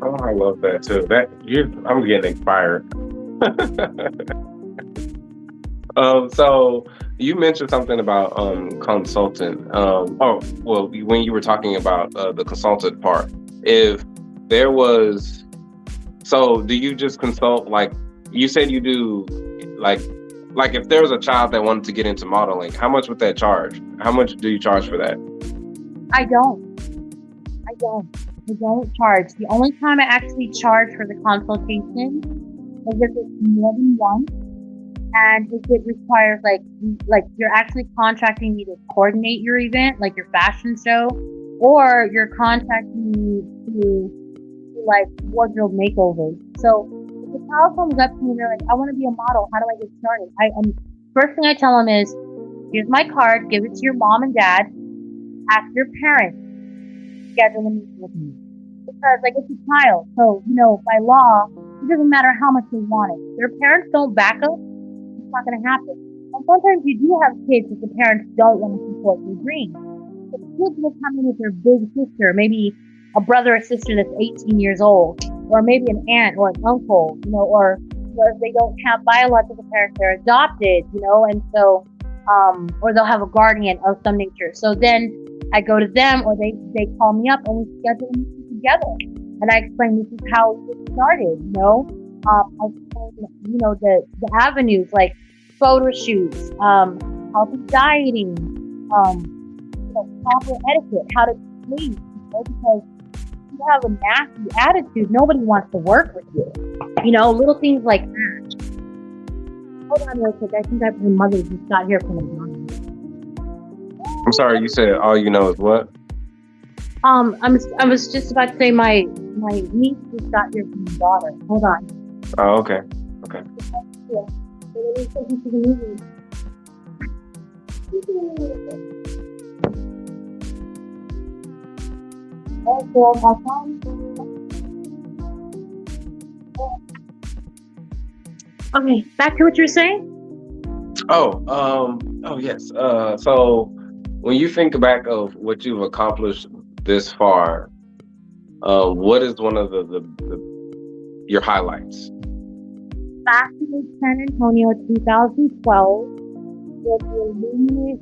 Oh, I love that too. I'm getting inspired. So you mentioned something about consultant. When you were talking about the consultant part, if there was, so do you just consult, like you said you do, like if there was a child that wanted to get into modeling, how much would that charge? How much do you charge for that? I don't charge. The only time I actually charge for the consultation is if it's more than one. And if it requires like you're actually contracting me to coordinate your event, like your fashion show, or you're contracting me to, like wardrobe makeovers. So if a child comes up to me and they're like, I want to be a model, how do I get started? First thing I tell them is, here's my card, give it to your mom and dad, ask your parents, schedule a meeting with me. Because like it's a child, so by law, it doesn't matter how much they want it. If their parents don't back up, it's not going to happen. And sometimes you do have kids that the parents don't want to support their dreams. The kids will come in with their big sister, maybe a brother or sister that's 18 years old, or maybe an aunt or an uncle, or if they don't have biological parents, they're adopted, and so, or they'll have a guardian of some nature. So then I go to them, or they call me up and we schedule a meeting together. And I explain this is how we get started, I explain, the avenues like photo shoots, healthy dieting, proper etiquette, how to please, because you have a nasty attitude, nobody wants to work with you. Little things like that. Hold on real quick. I think my mother just got here from McDonald's. I'm sorry, you said all you know is what? I was just about to say my niece just got here from my daughter. Hold on. Oh, okay. Okay. Yeah. Okay, back to what you were saying. Oh yes. So when you think back of what you've accomplished this far, what is one of your highlights? Fashion Week San Antonio 2012 with the illuminate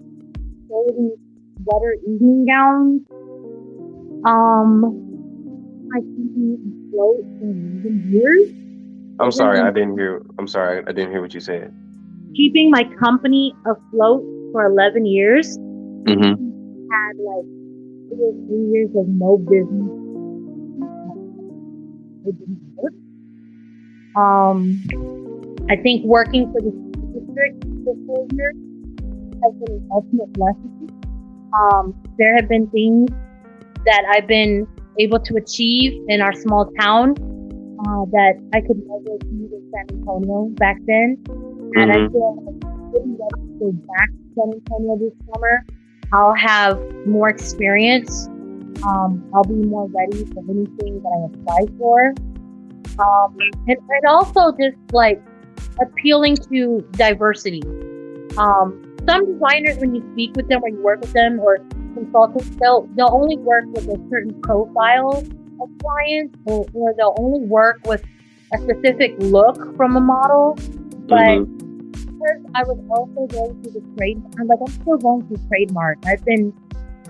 golden sweater evening gowns. I think float in 11 years. I'm sorry, I didn't hear what you said. Keeping my company afloat for 11 years. Mm-hmm. Had like 2 or 3 years of no business. It didn't work. I think working for the district for 4 years has been an ultimate lesson. There have been things that I've been able to achieve in our small town that I could never achieve in San Antonio back then. And I feel like I'm getting ready to go back to San Antonio this summer. I'll have more experience. I'll be more ready for anything that I apply for. And also just like appealing to diversity. Some designers, when you speak with them or you work with them or consultants, they'll only work with a certain profile of clients, or they'll only work with a specific look from a model. But because I was also going through the trademark, I'm still going through trademark. I've been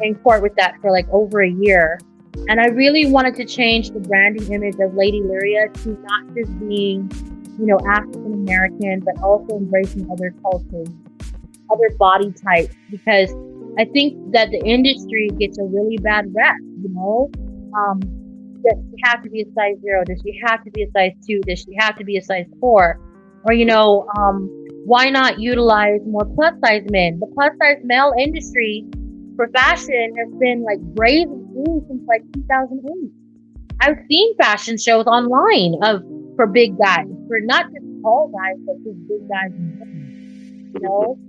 in court with that for like over a year. And I really wanted to change the branding image of Lady Lyria to not just being, African American, but also embracing other cultures, other body types, because I think that the industry gets a really bad rep, Does she have to be a size 0? Does she have to be a size 2? Does she have to be a size 4? Or, why not utilize more plus size men? The plus size male industry for fashion has been like brazen since like 2008. I've seen fashion shows online for big guys, for not just tall guys, but just big guys and women.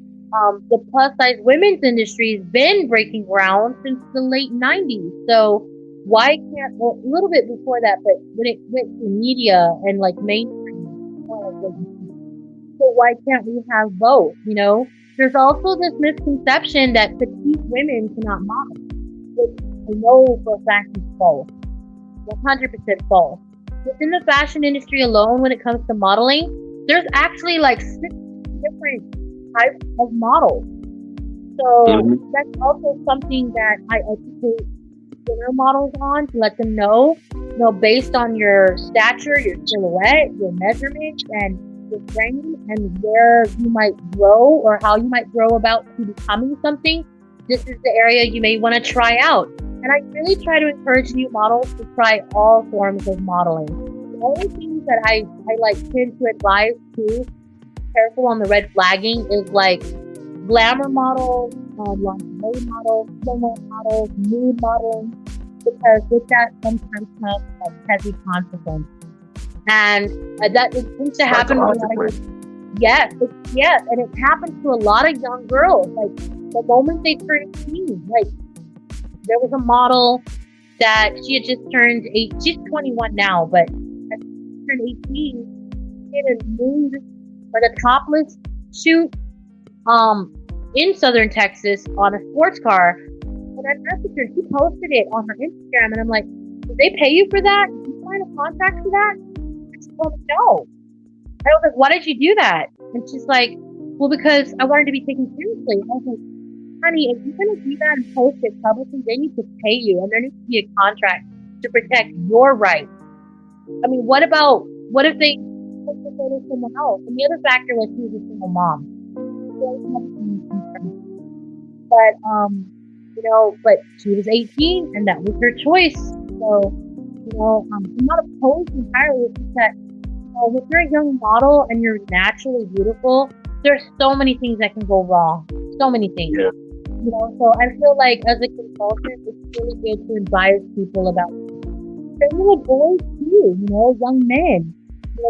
The plus size women's industry has been breaking ground since the late 90s. So why can't, a little bit before that, but when it went to media and like mainstream, so why can't we have both? There's also this misconception that petite women cannot model, which I know for a fact is false. 100% false. Within the fashion industry alone, when it comes to modeling, there's actually like 6 different types of models. So that's also something that I educate beginner models on, to let them know, based on your stature, your silhouette, your measurements, and your frame, and where you might grow or how you might grow about to becoming something, this is the area you may want to try out. And I really try to encourage new models to try all forms of modeling. The only things that I tend to advise to careful on the red flagging is like glamour models, lingerie models, swimwear models, nude modeling. because with that sometimes comes like heavy consequences. And that it seems to happen with a lot of yes, and it happens to a lot of young girls. Like the moment they turn 18, like there was a model that she had just turned 8. She's 21 now, but at turned 18, she did a nude, like a topless shoot, in Southern Texas on a sports car. And I messaged her. She posted it on her Instagram, and I'm like, "Did they pay you for that? Did you sign a contract for that?" And she told me no. I was like, "Why did you do that?" And she's like, "Well, because I wanted to be taken seriously." I was like, "Honey, if you're gonna do that and post it publicly, they need to pay you, and there needs to be a contract to protect your rights." I mean, what if they took the photo of someone else? And the other factor was she was a single mom. But but she was 18, and that was her choice. So, I'm not opposed entirely. It's just that, when you're a young model and you're naturally beautiful, there's so many things that can go wrong. So many things. Yeah. So I feel like as a consultant, it's really good to advise people about boys too, young men.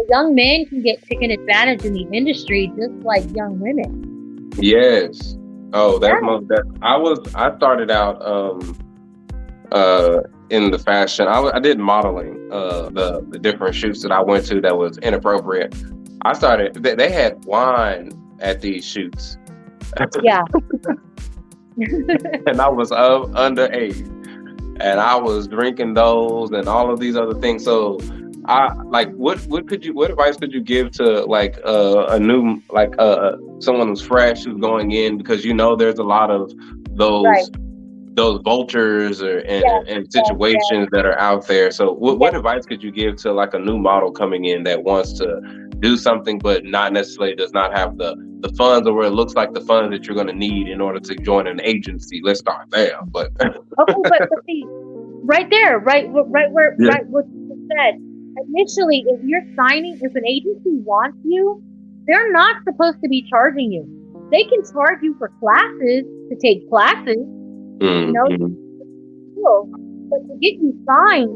Young men can get taken advantage in the industry just like young women. Yes. Oh, that's I started out in the fashion. I did modeling. The different shoots that I went to that was inappropriate. I started. They had wine at these shoots. Yeah. And I was underage, and I was drinking those and all of these other things. So, what advice could you give to like a new someone who's fresh who's going in, because there's a lot of those vultures and situations that are out there. So what advice could you give to like a new model coming in that wants to do something but not necessarily does not have the funds, or where it looks like the funds that you're going to need in order to join an agency? Let's start there. But okay, but see, right there, right what you said. Initially, if an agency wants you, they're not supposed to be charging you. They can charge you for classes, to take classes, mm-hmm. But to get you signed,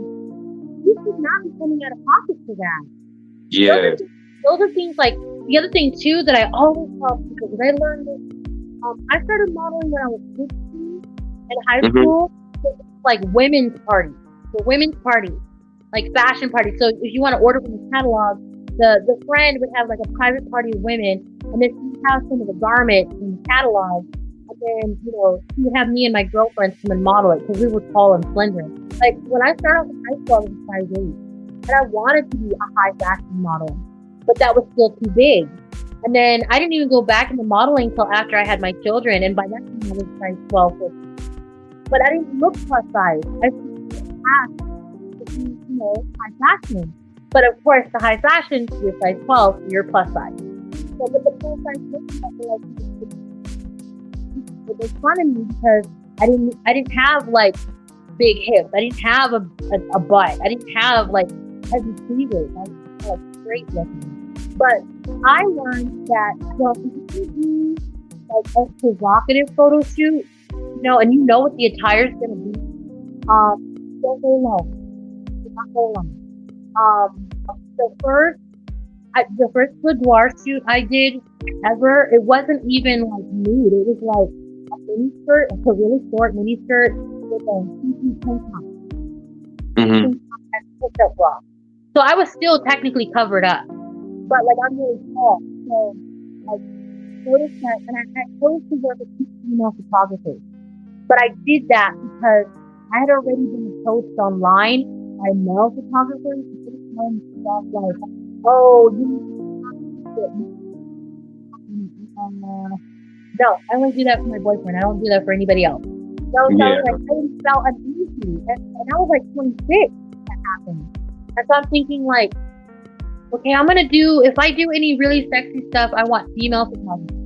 you should not be coming out of pocket for that. Yes. Those are things like, the other thing too that I always tell people, because I learned this, I started modeling when I was 15 in high school, like women's parties. The women's parties, like fashion parties. So if you want to order from the catalog, the friend would have like a private party of women, and then she would have some of the garment in the catalog, and then she would have me and my girlfriends come and model it, because we were tall and slender. Like when I started off in high school, I was a size 8, and I wanted to be a high fashion model, but that was still too big. And then I didn't even go back into modeling until after I had my children, and by that time I was size 12. But I didn't look plus size. I asked to be, high fashion. But of course, the high fashion, you're size 12, you're plus size. So with the plus size looking, I feel like they fun of me because I didn't have like big hips. I didn't have a butt. I didn't have like heavy cleavage. I was like straight looking. But I learned that, if you do like a provocative photo shoot, and what the attire is going to be, don't go alone. Do not go alone. The first boudoir shoot I did ever, it wasn't even like nude. It was like a mini skirt, like a really short mini skirt with a tank top. And push-up bra. So I was still technically covered up, but like I'm really tall, so I noticed that, and I chose to work with 2 female photographers. But I did that because I had already been approached online by male photographers who kept telling me stuff like, "Oh, you need to no, I only do that for my boyfriend. I don't do that for anybody else." So I felt uneasy, and I was like 26 when that happened. And so I'm thinking like, okay, if I do any really sexy stuff, I want female photographers.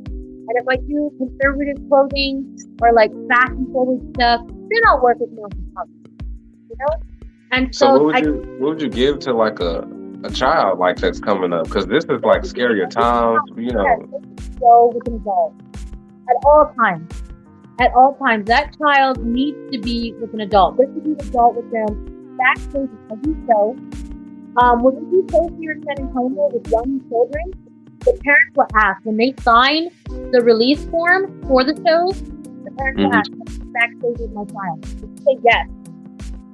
And if I do conservative clothing or like fashion forward stuff, then I'll work with male photographers. And so what would you give to like a child like that's coming up? Because this is like scarier times, Go with an adult at all times. at all times. That child needs to be with an adult. There should be an adult with them backstage of every show. When we do shows here in San Antonio with young children, the parents will ask when they sign the release form for the shows. The parents will ask, backstage with my child. They say yes.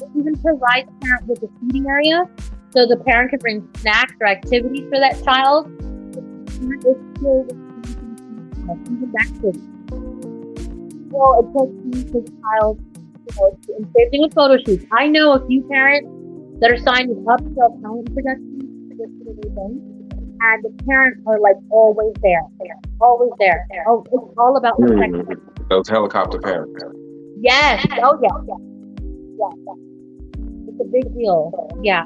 It even provides the parent with a seating area so the parent can bring snacks or activities for that child. It's still even backstage. So it takes the child, and same thing with photo shoots. I know a few parents that are signed with upscale talent productions, and the parents are like always there. Oh, it's all about protection. Those helicopter parents. Yes. Oh, yeah. It's a big deal. Yeah.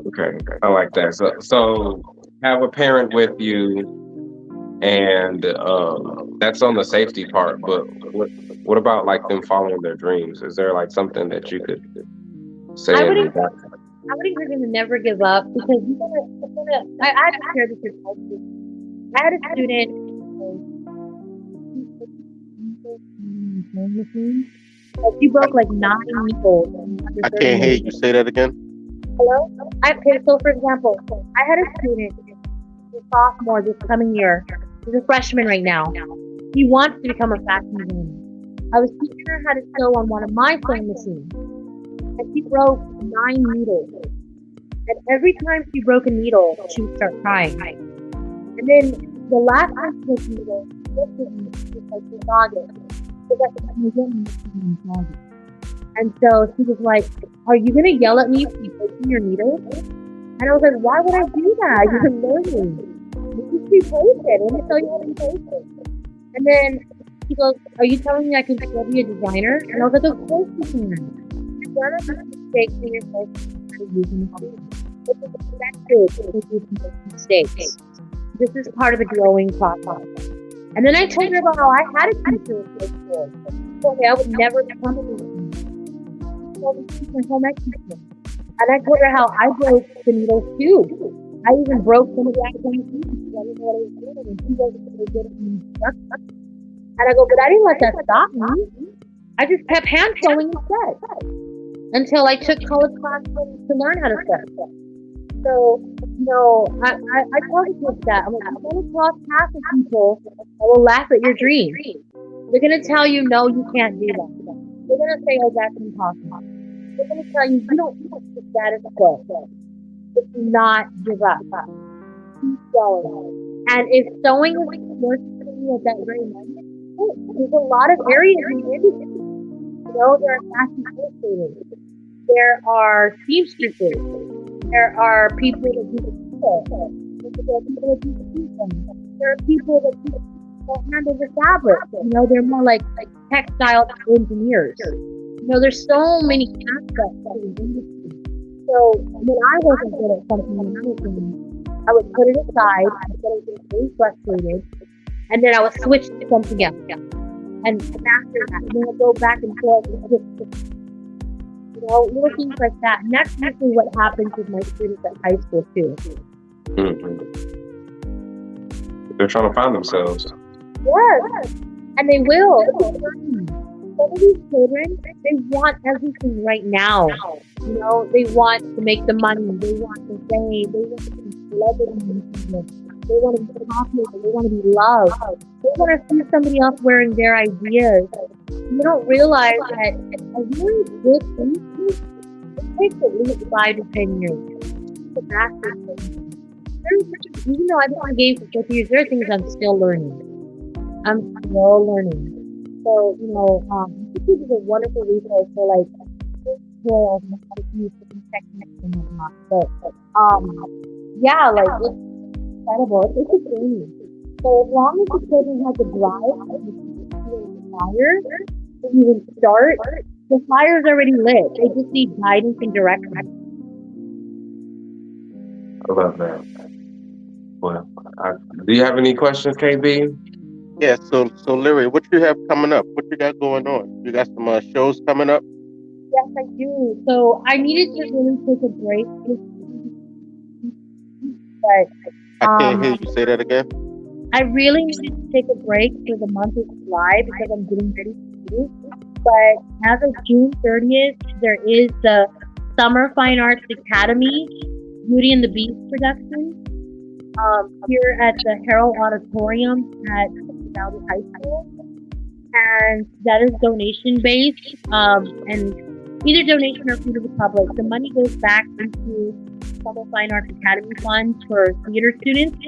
Okay, I like that. So have a parent with you, and that's on the safety part. But what about like them following their dreams? Is there like something that you could say? I would encourage them to never give up, because I had to share this with you. I had a student. She broke like 9 needles. I can't hear you. Say that again. Hello? Okay, so for example, I had a student, a sophomore this coming year. He's a freshman right now. He wants to become a fashion designer. I was teaching her how to sew on one of my sewing machines. And she broke 9 needles. And every time she broke a needle, she would start crying. And then the last time she broke a needle, she looked at me, she was like, "It's August." And so she was like, "Are you going to yell at me for breaking your needles?" And I was like, "Why would I do that? You're learning. You just replace it. Let me tell you how to replace it." And then she goes, "Are you telling me I can still be a designer?" And I was like, "Of course you can. You've done a mistake in your first using the tool. It's expected to make mistakes. This is part of the growing process." And then I told her about how I had a teacher in school. She told me I would never become a designer. She told me she's my home ec teacher. And I told her how I broke the needles too. I even broke some of the academic needles because I didn't know what I was doing, and she wasn't very good at instruction. And I go, but I didn't let that stop me. I just kept hand sewing instead until I took college classes to learn how to sew. So, I tell the kids that. I'm like, I'm going to cross paths with people that will laugh at your dreams. They're going to tell you, no, you can't do that. They're going to say, oh, that's impossible. They're going to tell you, you don't think that is good. But do not give up. Keep going. And if sewing is working for you at that very moment, there's a lot of areas in the industry. There are fashion illustrators. There are seamstresses. There are people that do the people. There are people that do the season. There are people that handle the fabric. They're more like textile engineers. There's so many aspects of the industry. So when I wasn't good at something when I was doing, I would put it aside until I was really frustrated, and then I would switch to something else. And master that. And then I'd go back and forth and little things like that. And that's usually what happens with my students at high school too. They're trying to find themselves. Yes, and they will. Some of these children, they want everything right now. They want to make the money. They want the fame. They want to be celebrities. They want to be popular. They want to be loved. They want to see somebody else wearing their ideas. You don't realize that a really good thing, it takes at least 5 to 10 years to master things. Even though I've been in the game for 50 years, there are things I'm still learning. So, YouTube is a wonderful resource for tutorials and how to use different techniques and whatnot. But it's incredible. It's a journey. So as long as the children have the drive and the fire to even start, the fire's already lit. They just need guidance and direction. I love that. Well, do you have any questions, KB? Yeah, so Lyria, what you have coming up? What you got going on? You got some shows coming up? Yes, I do. So I needed to really take a break. But I can't hear you. Say that again. I really needed to take a break for the month of July because I'm getting ready to do. But as of June 30th, there is the Summer Fine Arts Academy Beauty and the Beast production here at the Herald Auditorium at Uvalde High School. And that is donation based, and either donation or free to the public. The money goes back into Summer Fine Arts Academy funds for theater students.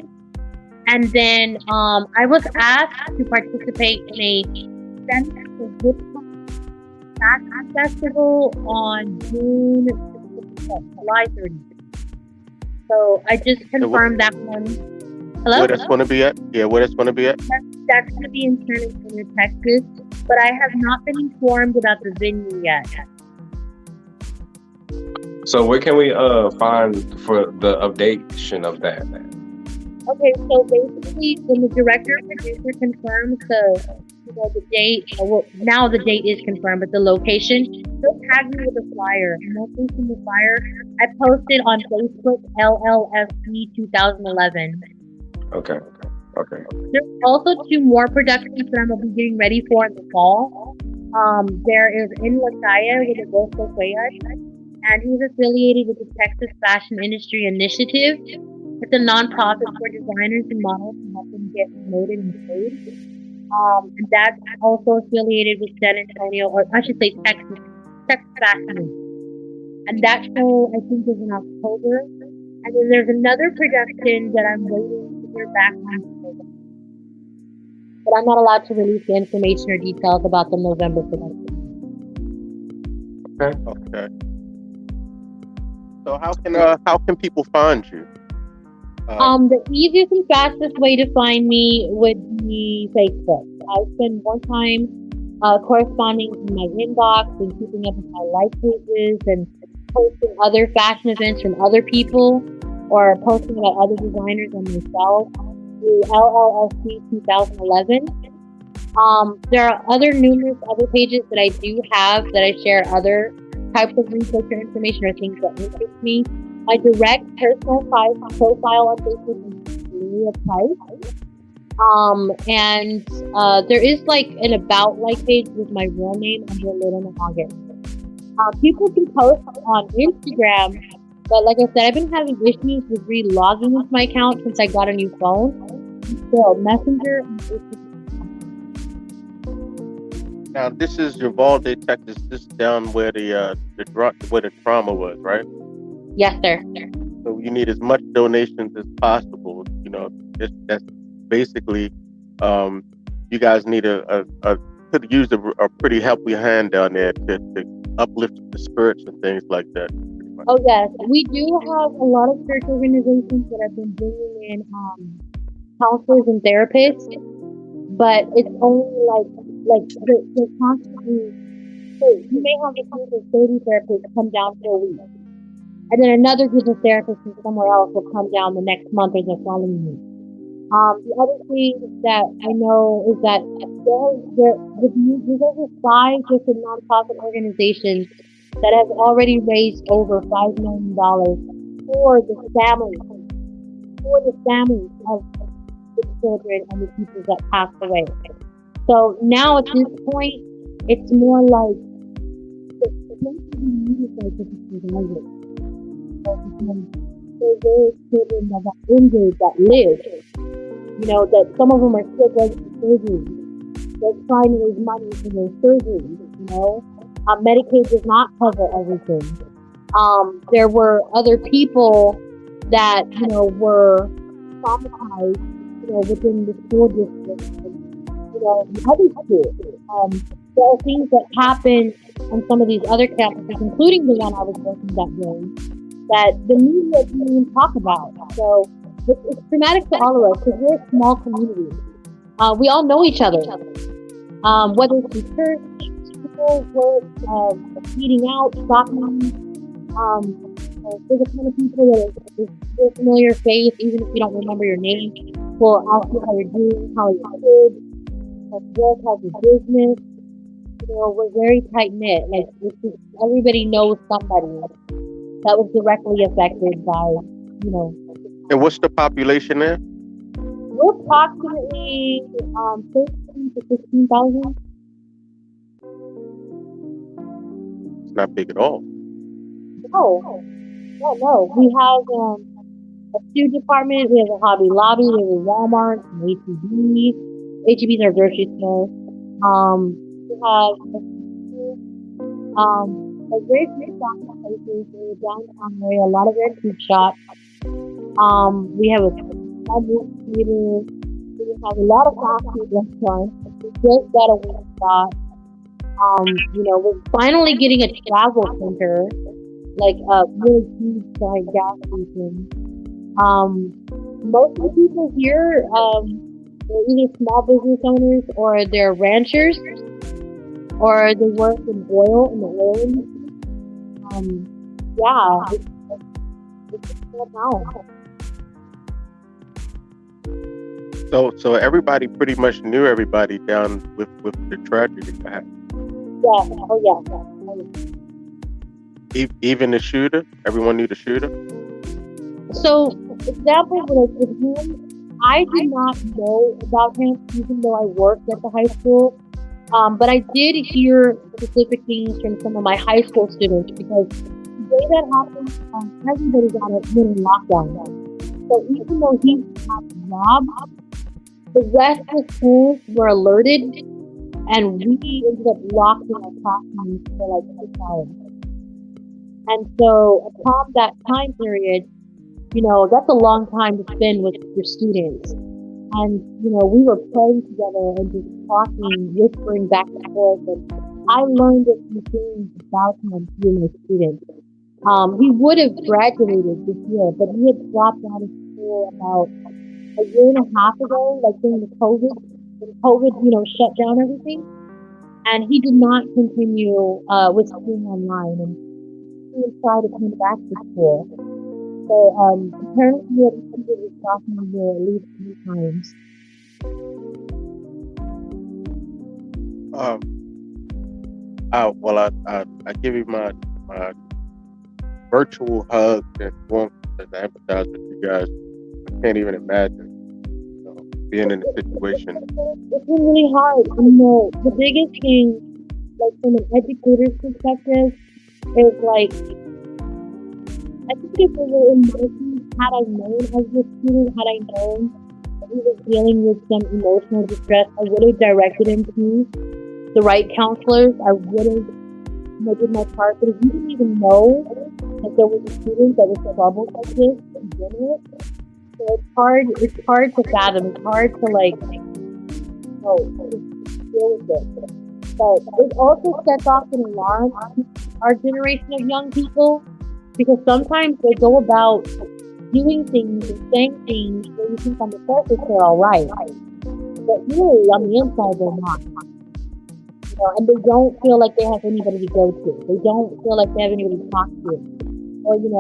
And then I was asked to participate in a fashion festival on July 30th. So I just confirmed that one. Hello? Where that's going to be at? Yeah, where that's going to be at? That's going to be in San Antonio, Texas. But I have not been informed about the venue yet. So where can we find for the updation of that? Okay, so basically, when the director and producer confirms the date, well, now the date is confirmed, but the location, they'll tag me with a flyer. And they'll post in the flyer. I posted on Facebook LLFC 2011. Okay. There's also 2 more productions that I'm going to be getting ready for in the fall. There is in La Calle with Agosto Cuellar, and he's affiliated with the Texas Fashion Industry Initiative. It's a nonprofit for designers and models to help them get promoted and paid. And that's also affiliated with San Antonio, or I should say Texas Fashion Week. And that show, I think, is in October. And then there's another production that I'm waiting to hear back on. But I'm not allowed to release the information or details about the November production. Okay. So how can people find you? The easiest and fastest way to find me would be Facebook. I spend more time corresponding in my inbox and keeping up with my like pages and posting other fashion events from other people or posting about other designers and myself through LLSC 2011. There are numerous other pages that I do have that I share other types of research or information or things that interest me. My direct personal profile on Facebook is Lyria Price. And there is like an about page with my real name under Little August. People can post on Instagram, but like I said, I've been having issues with re-logging into my account since I got a new phone. So Messenger and Facebook. Now this is Uvalde, Texas. This is down where the trauma was, right? Yes, sir. So you need as much donations as possible. You know, that's basically you guys need could use a pretty helping hand down there to uplift the spirits and things like that. Oh yes, we do have a lot of church organizations that have been bringing in counselors and therapists, but it's only they're constantly. So you may have a group of 30 therapists come down for a week, and then another group of therapists from somewhere else will come down the next month or the following week. The other thing that I know is that there's over 5 different nonprofit organizations that have already raised over $5 million for the families of the children and the people that passed away. So now at this point, it's more like there's children that got injured that live. You know, that some of them are still going to surgery. They're trying to raise money for their surgery, you know. Medicaid does not cover everything. There were other people that, you know, were traumatized, you know, within the school district and, you know, other schools. There are things that happen on some of these other campuses, including the one I was working that day, that the media didn't even talk about. So it's traumatic to all of us because we're a small community. We all know each other. Whether it's in church, people work, eating out, shopping. There's a ton of people that are familiar face, even if you don't remember your name. Will ask you how you're doing, how your kids, how's your business. You know, we're very tight knit. Like everybody knows somebody that was directly affected by, you know. And what's the population there? We're approximately 13 to 16,000. It's not big at all. No. We have a food department. We have a Hobby Lobby. We have a Walmart, an H-E-B. H-E-B's our grocery store. We have a very few shopping places in the downtown area. A lot of antique shops. We have a small movie theater. We have a lot of fast food restaurants. We just got a Wingstop. We're finally getting a travel center, like a really huge giant gas station. Most of the people here, they're either small business owners or they're ranchers, or they work in the oil industry. It's just now. So everybody pretty much knew everybody down with the tragedy that happened. Even the shooter, everyone knew the shooter. So, example, with him, I did not know about him, even though I worked at the high school. But I did hear specific things from some of my high school students because the day that happened, everybody got a little lockdown. So even though he got robbed, the rest of the schools were alerted, and we ended up locked in our classrooms for like 6 hours. And so upon that time period, that's a long time to spend with your students. And, we were praying together and just talking, whispering back and forth. And I learned a few things about him through my students. He would have graduated this year, but he had dropped out of school about a year and a half ago, like during the COVID, when COVID, shut down everything. And he did not continue with school online, and he decided to come back to school. So apparently he had attended his sophomore year at least 3 times. I give you my virtual hug and warmth as I empathize with you guys. I can't even imagine being in a situation. It's been really hard. The biggest thing, like from an educator's perspective, is like, I think if there were emotions, had I known as a student, had I known that he was dealing with some emotional distress, I would have directed him to the right counselors. I would have did my part. But if you didn't even know that there was a student that was troubled like this to begin with, so it's hard to fathom. It's hard to deal with it. But it also sets off an alarm on our generation of young people, because sometimes they go about doing things and saying things where you think on the surface they're all right, but really on the inside they're not. And they don't feel like they have anybody to go to. They don't feel like they have anybody to talk to. Or we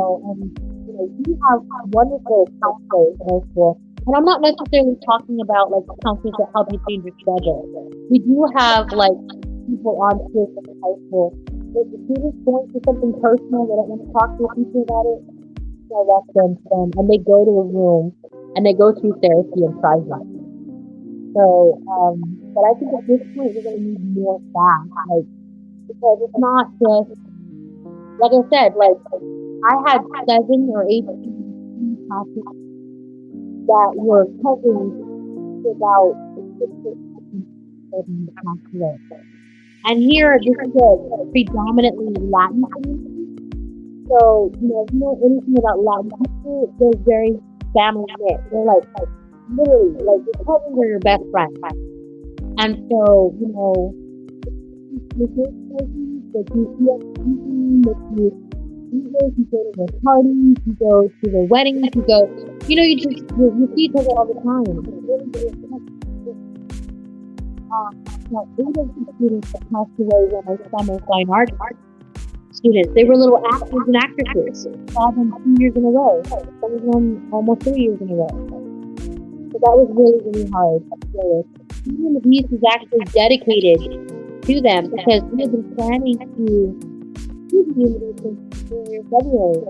have wonderful counselors in our school, and I'm not necessarily talking about like counselors that help you change your schedule. We do have like people on school from the high school. If the student's going through something personal, they don't want to talk to a teacher about it, direct them to them, and they go to a room and they go through therapy and private. So, but I think at this point we're going to need more staff, because it's not just, like I said, I had 7 or 8 classes that were covering about 6 classes. And here, this is a predominantly Latin community. So, if you know anything about Latin people, they're very family knit. They're literally, your cousins are your best friends. And so, with those cousins that you see at the evening, that you go to their parties, you go to their weddings, you see each other all the time. It's really good. 8 of the students that passed away when I summer fine art students, they were little actors and actresses. I saw them 2 years in a row. Some of them almost 3 years in a row. So that was really, really hard to deal with. Even the piece is actually dedicated to them, because we have been planning to do the invitation in February.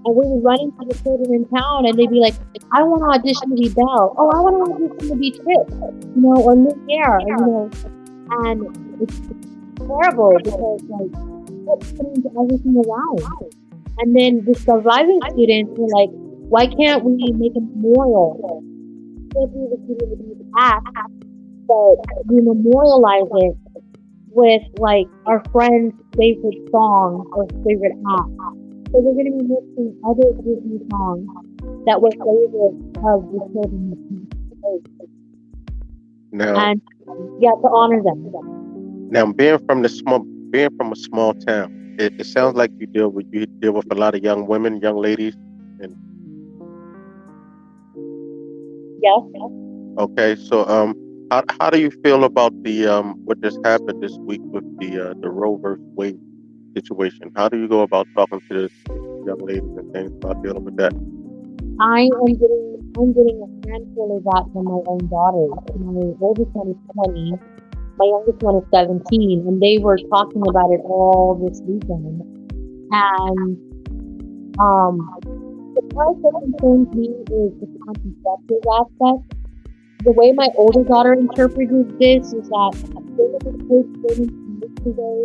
And we would run into the children in town, and they'd be like, "I want to audition to be Belle. Oh, I want to audition to be Trip, or Lyria, And it's terrible because like it's putting into everything around. And then the surviving students were like, "Why can't we make a memorial? Can't do the student abuse act, but we memorialize it with like our friend's favorite song or favorite act." So they're going to be mixing other Disney songs that were favorites of the children. Now, And to honor them. now being from a small town, it sounds like you deal with a lot of young women, young ladies, and Yes. okay. So how do you feel about the what just happened this week with the Roe versus Wade situation? How do you go about talking to the young ladies and things about dealing with that? I'm getting a handful of that from my own daughters. My oldest one is 20, my youngest one is 17, and they were talking about it all this weekend. And the part that concerns me is the contraceptive aspect. The way my older daughter interpreted this is that they were the first women yesterday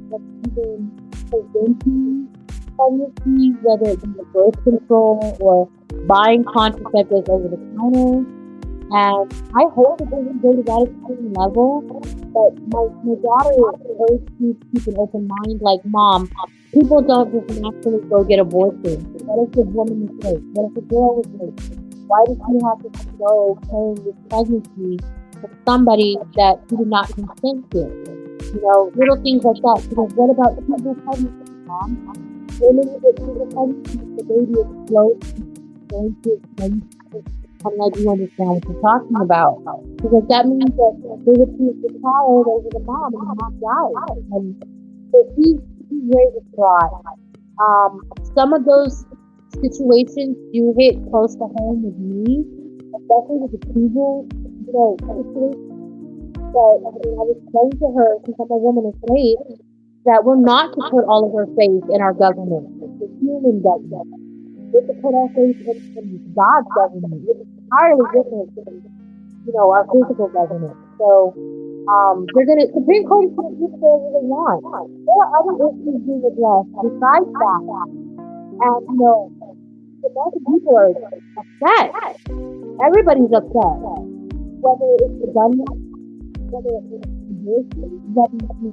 that even preventing pregnancy, whether it be birth control or buying contraceptives over the counter. And I hope it doesn't go to that extreme level. But my daughter urged me to keep an open mind. Like, Mom, people don't just naturally go get abortions. What if the woman is raped? What if a girl was raped? Why does she have to go carrying this pregnancy with somebody that she did not consent to? Little things like that. Because what about people pregnancy, Mom? Women that people pregnancy, the baby explodes, going to explain. And I do understand what you're talking about. Because that means that they would choose the child over the mom, and the mom died. And so he's very distraught. Some of those situations do hit close to home with me, especially with the Google, situation. But I was explaining to her, since I'm a woman of faith, that we're not to put all of our faith in our government, the human government. We're to put our faith in God's government, which is entirely different than, our physical government. So, Supreme Court is going to do whatever they want. There are other issues being addressed besides that. And, the American people are upset. Everybody's upset. Whether it's the gunman, whether it's abortion, whether it's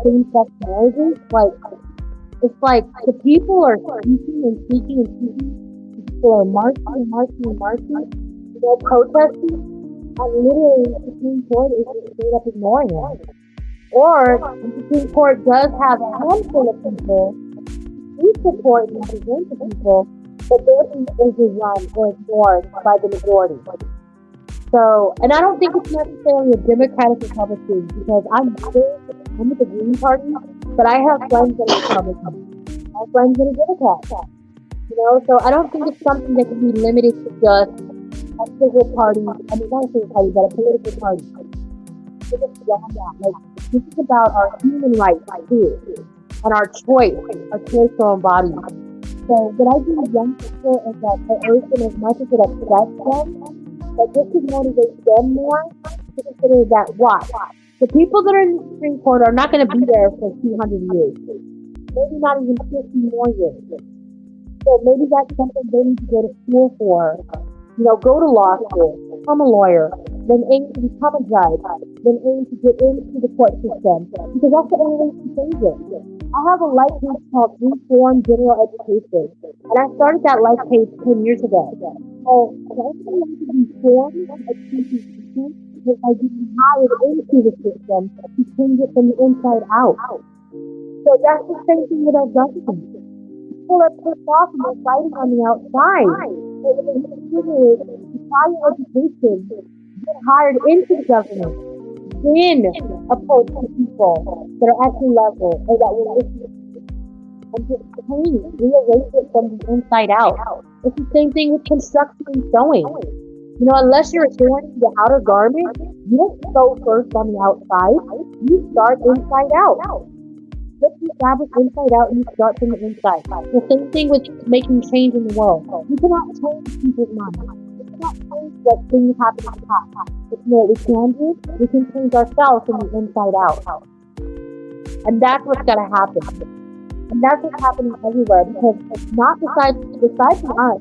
same-sex marriages, it's like the people are speaking and speaking and speaking. People are marching, protesting, and literally the Supreme Court is just straight up ignoring it. Or the Supreme Court does have a handful of people who support and represent the people, but they're being overrun or ignored by the majority. So, and I don't think it's necessarily a Democratic Republican, because I'm with the Green Party, but I have friends that are Republicans. I have friends that are Democrats. So I don't think it's something that can be limited to just a civil party. I mean, not a civil party, but a political party. It's beyond that. This is about our human rights too, and our choice to our own bodies. So what I do with young people is that I urge them, as much as it upsets them, that this could motivate them more to consider that the people that are in the Supreme Court are not going to be there for 200 years. Maybe not even 50 more years. So maybe that's something they need to go to school for. Go to law school, become a lawyer, then aim to become a judge, then aim to get into the court system. Because that's the only way to change it. I have a life page called Reform General Education. And I started that life page 10 years ago. So I want to reform education system because I getting hired into the system to change it from the inside out. So that's the same thing with our government. People are pissed off and they're fighting on the outside. So the is higher education, get hired into the government, then approach the people that are at your level or that will listen and just rearrange it from the inside out. It's the same thing with construction and sewing. Unless you're adorning the outer garment, you don't sew first on the outside. You start inside out. Let's be establish inside out, you start from the inside. The same thing with making change in the world. You cannot change people's minds. You cannot change that things happen in the past. But you know what we can do? We can change ourselves from the inside out. And that's what's gotta happen. And that's what's happening everywhere because not besides from us.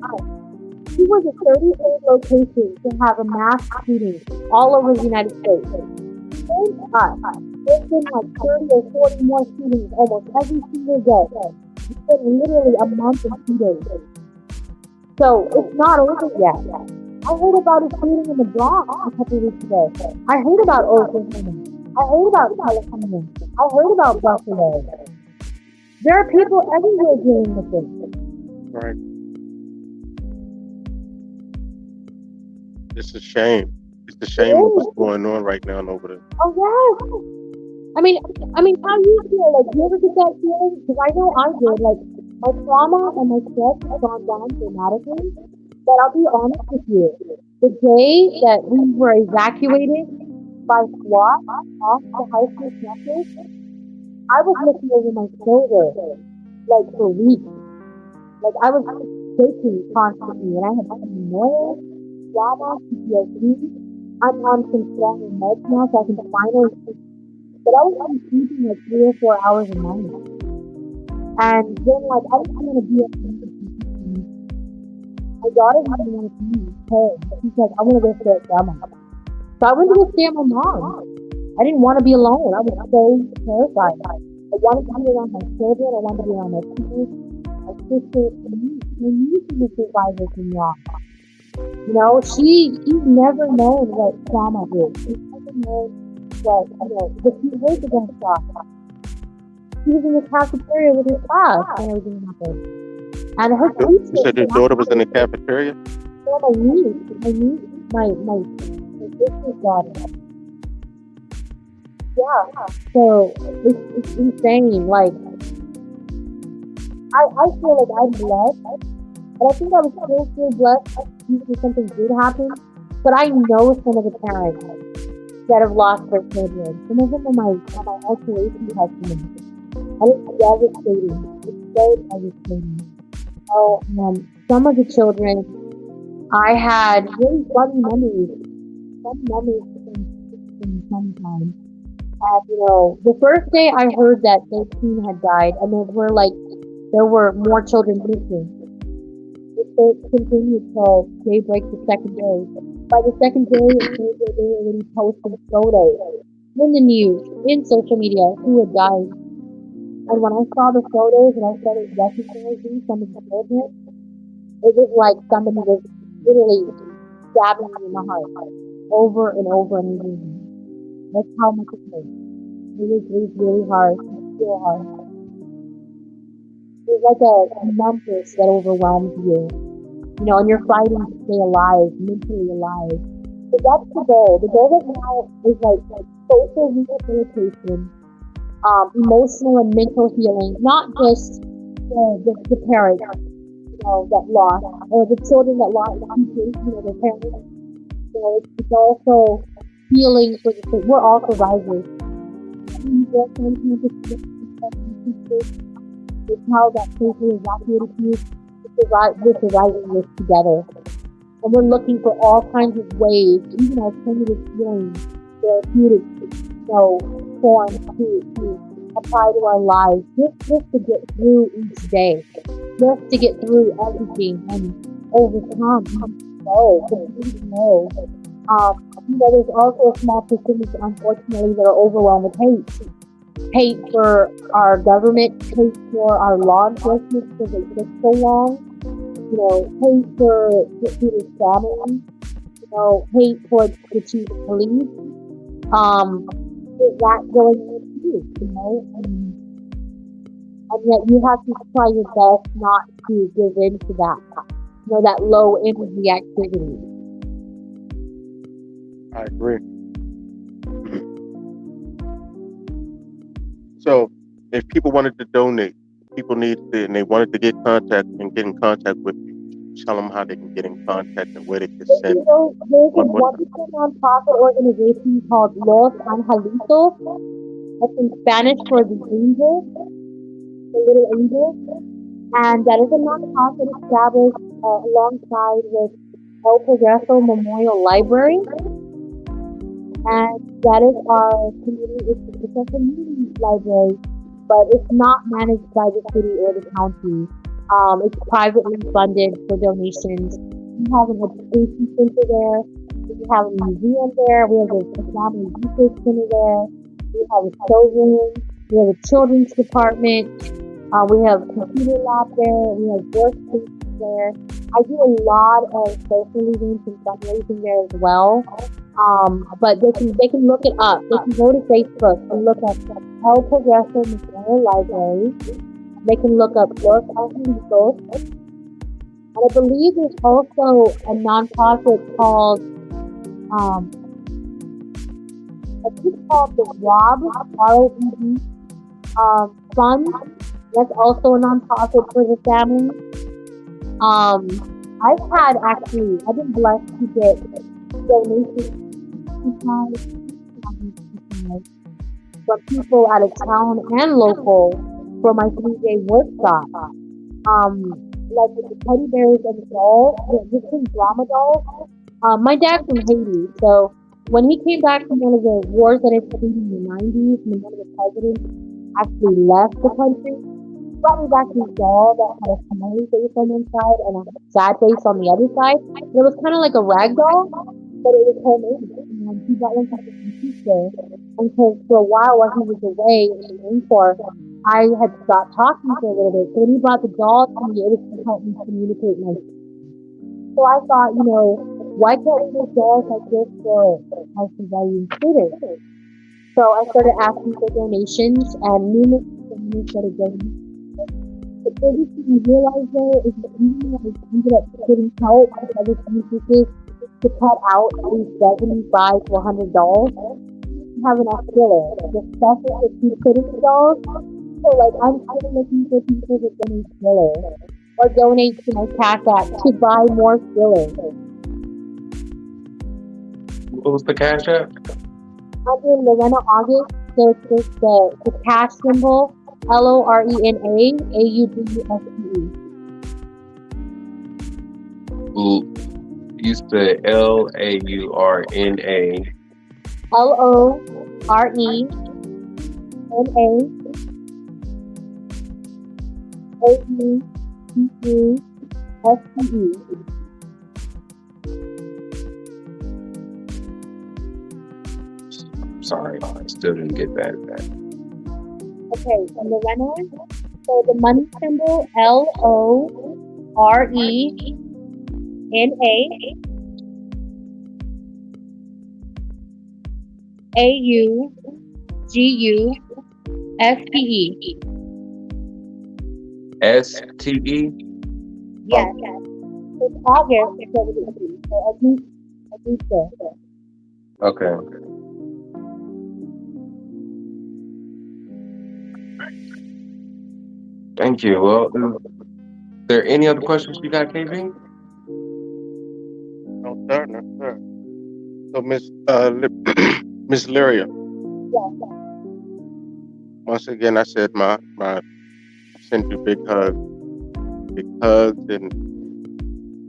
He was the 33rd location to have a mass shooting all over the United States. Same to us. There's been like 30 or 40 more shootings almost every single day. It's been literally a month and 2 days. So it's not over yet. I heard about a shooting in the Bronx a couple of weeks ago. I heard about Oklahoma. I heard about California. I heard about Buffalo. There are people everywhere dealing with this. Right. It's a shame. It's a shame of what's going on right now over there. Oh yes. I mean, how you feel? Like, do you ever get that feeling? Because I know I did. Like, my trauma and my stress has gone down dramatically. But I'll be honest with you. The day that we were evacuated by SWAT off the high school campus, I was looking over my shoulder, like, for weeks. Like, I was shaking constantly, and I had paranoia, trauma, PTSD. I'm on some stronger meds now, so I can finally sleep. But I was only sleeping like 3 or 4 hours a night. And then, like, I didn't want to be at home. My daughter didn't want to be home. She's like, I want to go stay at grandma. So I went to go stay at my mom. I didn't want to be alone. I was so terrified. I wanted to be around my children. I wanted to be around my parents, my sister, my niece is a survivor from Iraq. You know, she's never known what trauma is. She's never known what, but she heard the gunshot. She was in the cafeteria with her class when everything happened. And her teacher. You said your daughter was in the cafeteria? No, my sister's daughter. Yeah, so it's insane. Like, I feel like I'm blessed, but I think I was still feel blessed usually something good happen. But I know some of the parents that have lost their children. Some of them are my isolation customers. And it's devastating. It's so devastating. So, some of the children, I had really funny memories. Some memories from sometimes. And, the first day I heard that 13 had died, and there were more children missing. It continued till daybreak the second day. By the second day, they were already posting photos in the news, in social media, who had died. And when I saw the photos and I started recognizing some of the children, it was like somebody was literally stabbing me in the heart over and over and over again. That's how much it hurt. It was really hard. It's still hard. It's like a numbness that overwhelms you. And you're fighting to stay alive, mentally alive. But that's the goal. The goal right now is like social rehabilitation, emotional and mental healing, not just the parents, that lost, or the children that lost teachers, their parents. It's also healing for we're all survivors. It's how that safely evacuated you. We're surviving this together. And we're looking for all kinds of ways, even alternative healing, therapeutic, forms to apply to our lives, just to get through each day, just to get through everything and overcome. There's also a small percentage, unfortunately, that are overwhelmed with hate. Hate for our government, hate for our law enforcement because it took so long. Hate for Peter's family. Hate towards the chief of police. Is that going on too? And yet you have to try your best not to give in to that. That low energy activity. I agree. So, if people wanted to donate, and they wanted to get in contact with you, tell them how they can get in contact and where they can send. There's a wonderful nonprofit organization called Los Angelitos. That's in Spanish for the angels. The Little Angels, and that is a nonprofit established alongside with El Progreso Memorial Library, and that is our community. It's a community library, but it's not managed by the city or the county. It's privately funded for donations. We have an education center there. We have a museum there. We have a family research center there. We have a showroom. We have a children's department. We have computer lab there. We have workspaces there. I do a lot of social events and fundraising there as well. But they can look it up. They can go to Facebook and look at El Progreso Memorial Library. They can look up Los Angelitos. And I believe there's also a nonprofit called I think it's called the Rob ROED Fund. That's also a nonprofit for the family. I've been blessed to get donations from people out of town and local for my 3-day workshop. Like with the teddy bears and the dolls, the different drama dolls. My dad's from Haiti, so when he came back from one of the wars that had happened in the 90s, when one of the presidents actually left the country, he brought me back his doll that had a smiley face on one side and a sad face on the other side. And it was kind of like a rag doll, but it was homemade. And he got one from the teacher. And because for a while he was away in the Marine Corps, I had stopped talking for a little bit. So when he brought the doll to me, it was to help me communicate my. So I thought, why can't we make dolls like this for our civilian students? So I started asking for donations, and numerous families started donating. The biggest thing I realized though is that even though I ended up getting help with other businesses to cut out at least 75 to 100 dolls, we have enough filler. The stuff that you put in the dolls. So I'm still looking for people to donate filler or donate to my Cash App to buy more filler. What was the Cash App? I'm doing Lorena August. So it's just the cash symbol, LORENA AUDSE. You said LAURNA. LORENA AUDSE. Sorry, I still didn't get that. Okay, so Lorena. So the money symbol LORENA STE? Yes. It's August, so Augusta. Okay. Thank you. Well, is there any other questions you got, KB? No, sir. No, sir. So, Miss Lyria, Yes. once again, I said I send you big hugs, and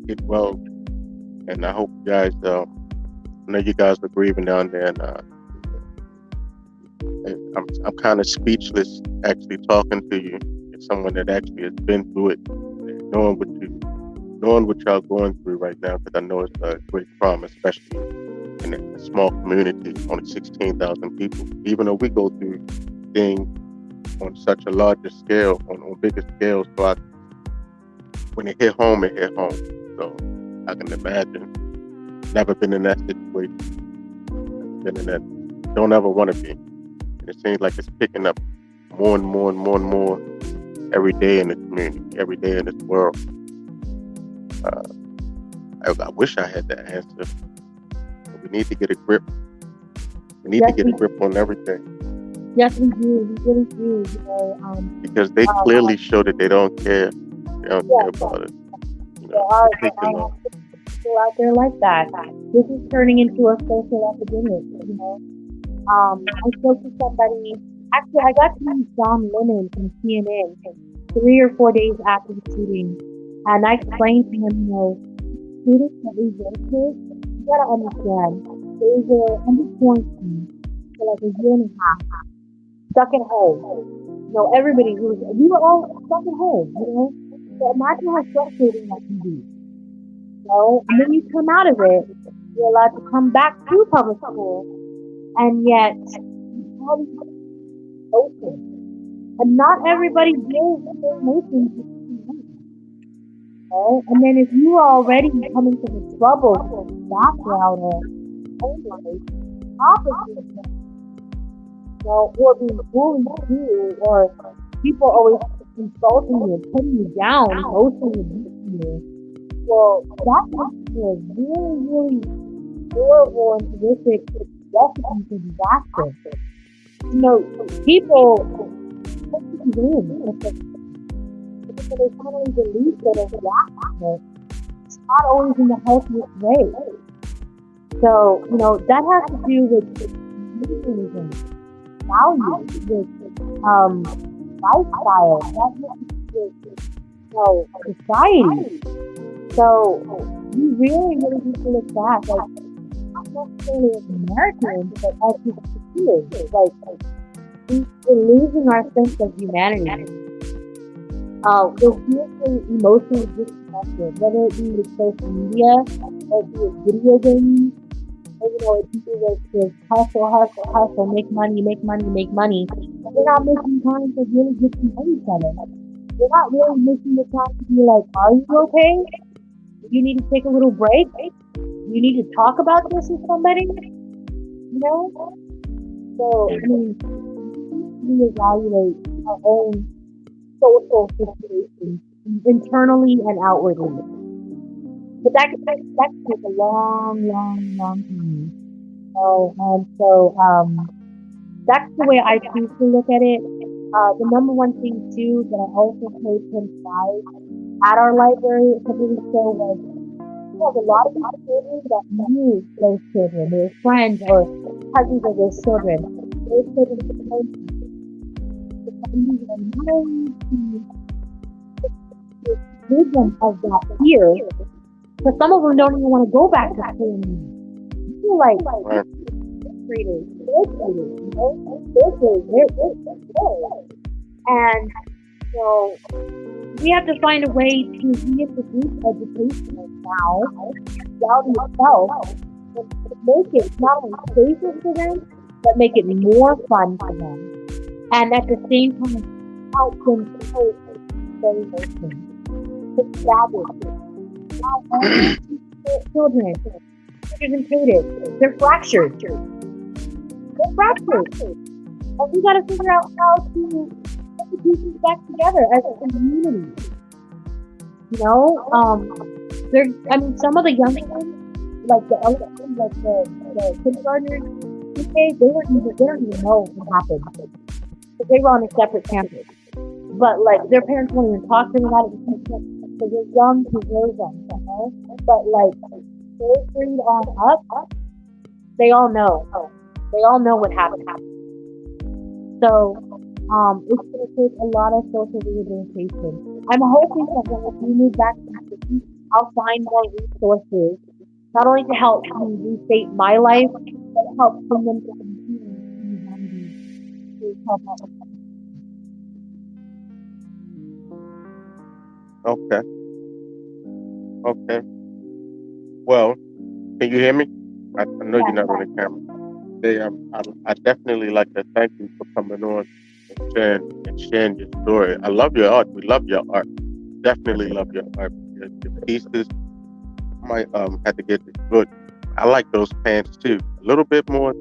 get well. And I hope you guys, I know you guys are grieving down there, and I'm kind of speechless actually talking to you. It's someone that actually has been through it, and knowing what y'all going through right now, because I know it's a great trauma, especially in a small community, only 16,000 people. Even though we go through things on such a larger scale, on bigger scale, so when it hit home, it hit home. So I can imagine. Never been in that situation. Been in that. Don't ever want to be. And it seems like it's picking up more and more and more and more every day in the community, every day in this world. I wish I had the answer. But we need to get a grip. We need to get a grip on everything. Yes, we do. We really do. Because they clearly show that they don't care. They don't care about it. There are people out there like that. This is turning into a social epidemic. I spoke to somebody Actually, I got to meet John Lennon from CNN 3 or 4 days after the shooting, and I explained to him, students that we work with, you gotta understand, they were under quarantine for like a year and a half, stuck at home. Everybody we were all stuck at home. So imagine how frustrating that can be. And then you come out of it, you're allowed to come back to public school, and yet all these open. And not everybody deals with their emotions the same way, And then if you are already coming from a troubled background or home life, opposite, or being bullied too, or people always insulting you, putting you down, emotionally abusing you. Well, that makes you a really, really horrible and horrific recipe for disaster. People because they finally believe that it's that it's not always in the healthiest way. So, that has to do with humanism, values, with lifestyle, that has to do with society. So you really, really need to look back, not necessarily as Americans, but as humans. We're losing our sense of humanity. We're hugely emotionally disconnected, whether it be with social media, or it be with video games, or it be with hustle, make money. But we're not making time to really get to know each other. We're not really making the time to be like, are you okay? You need to take a little break? You need to talk about this with somebody? So, we evaluate our own social situations internally and outwardly. But that can take a long, long, long time. And so that's the way I choose to look at it. The number one thing too that I also played inside at our library a couple weeks ago was a lot of these children that knew those children, their friends or cousins of those children. Those children rid them of that fear. Because some of them don't even want to go back to school anymore. You feel like graders, and so we have to find a way to reintroduce education now, reality itself, and make it not only safer for them, but make it more fun for them. And at the same time, help them cope with their emotions. Establish now all children represented. They're fractured. And we gotta figure out how to put the pieces back together as a community. Some of the young ones, like the kindergartners, they don't even know what happened. Because they were on a separate campus. But their parents won't even talk to them about it because they're young to raise them, But third grade on up, they all know. They all know what happened. So it's going to take a lot of social rehabilitation. I'm hoping that when we move back to the city, I'll find more resources, not only to help me restate my life, but help bring them to the help out. Okay. Well, can you hear me? I know you're not on the camera. I definitely like to thank you for coming on and sharing your story. I love your art. We love your art. Definitely love your art. Your pieces. Might have to get this book. I like those pants too. A little bit more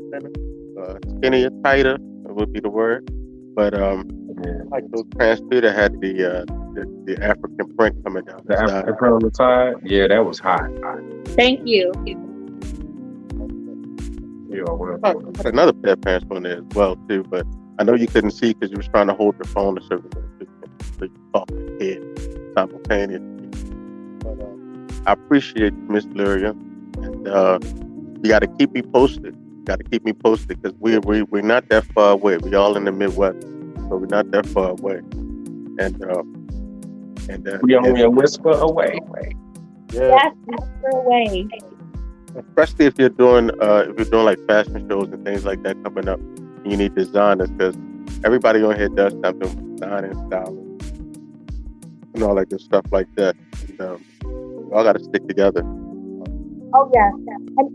skinnier, tighter would be the word. But I like those pants too that had the African print coming down. The African print on the side? Yeah, that was hot. Thank you. I had another pair of pants on there as well too, but I know you couldn't see because you was trying to hold your phone a certain way so you talk ahead simultaneously. But I appreciate you, Miss Lyria, and you got to keep me posted. got to keep me posted because we're not that far away. We all in the Midwest, so we're not that far away. And we only a whisper away. Yeah. Yes, whisper away. Especially if you're doing like fashion shows and things like that coming up, and you need designers because everybody on here does something with design and styling and all that good stuff like that. And we all got to stick together. Oh yes, and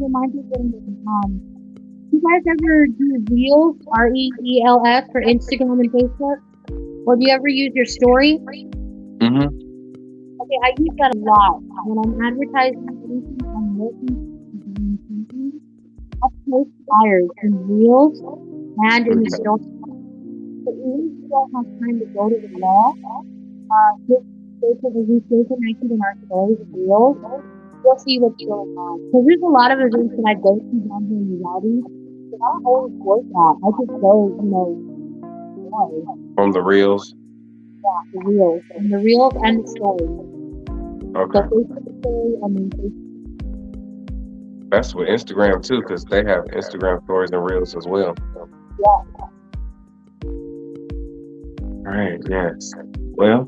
remind people, you guys ever do reels, REELS, for Instagram and Facebook, or do you ever use your story? Mm-hmm. Okay, I use that a lot when I'm advertising anything I'm working. I post flyers in reels and in the story. So even if you don't have time to go to the mall, just basically we stay connected in our stories and reels. You'll see what's going on. Because there's a lot of events that I go to down here in Uvalde. So I don't always work out. I just go, From the reels. The reels. And the reels and the story. Okay. So Facebook story and then Facebook. That's with Instagram too, because they have Instagram stories and reels as well. Yeah. All right. Yes. Well,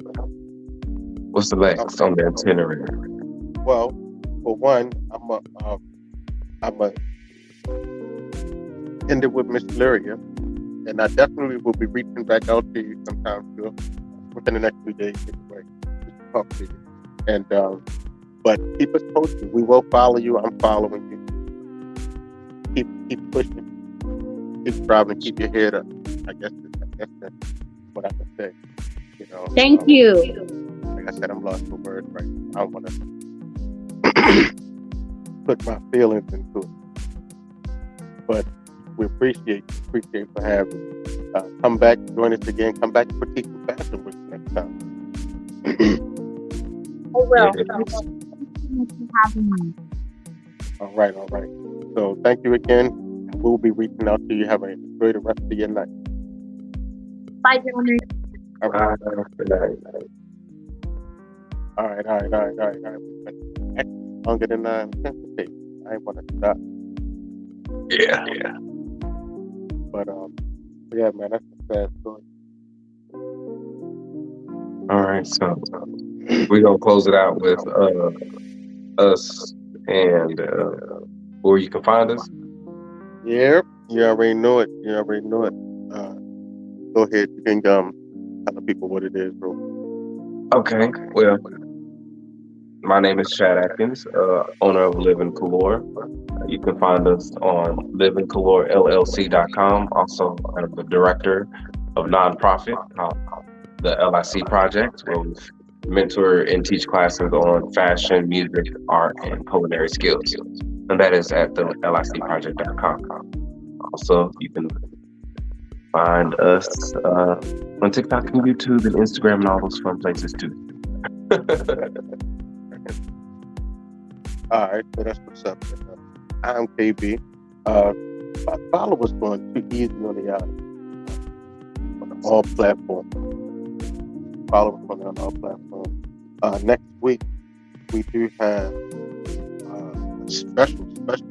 what's the next on the itinerary? Well, for one, I'm a end it with Miss Lyria, and I definitely will be reaching back out to you sometime soon, within the next few days anyway, just to talk to you. And but keep us posted. We will follow you. I'm following you. Keep pushing. Keep striving. Keep your head up. I guess that's what I can say. You know. Thank you. Like I said, I'm lost for words right now. I don't want to put my feelings into it, but we appreciate for having come back, join us again, come back and critique the fashion with us next time. Oh well. Yeah. Thank you for having me. All right. So thank you again. We'll be reaching out to you. Have a great rest of your night. Bye, gentlemen. All right. All right. Longer than 9 minutes to take. I ain't want to stop. Yeah. But yeah, man, that's a sad story. All right. So we're gonna close it out with us and where you can find us. Yeah, you already know it. Go ahead. You can tell the people what it is, bro. Okay. Well, my name is Chad Atkins, owner of Live in Color. You can find us on liveincolorllc.com. Also, I'm the director of nonprofit called the LIC Project, where we mentor and teach classes on fashion, music, art, and culinary skills. And that is at the licproject.com. Also, you can find us on TikTok and YouTube and Instagram and all those fun places too. All right, so that's what's up. I'm KB. My followers going too easy on all platforms. Follow us on all platforms. Next week we do have a special guest.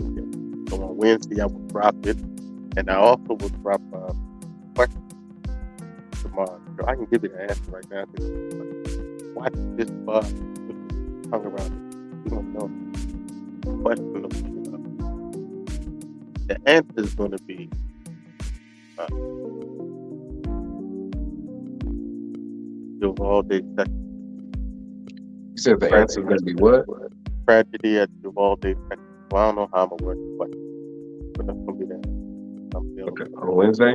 So on Wednesday I will drop it, and I also will drop a question tomorrow. So I can give you the answer right now. Watch this bus hung around it. You don't know. The question will be, the answer is going to be Uvalde Tx. You said the answer is going to be what? Tragedy at Uvalde Tx. Well, I don't know how I'm going to work the question, but that's going to be that. Okay, on Wednesday?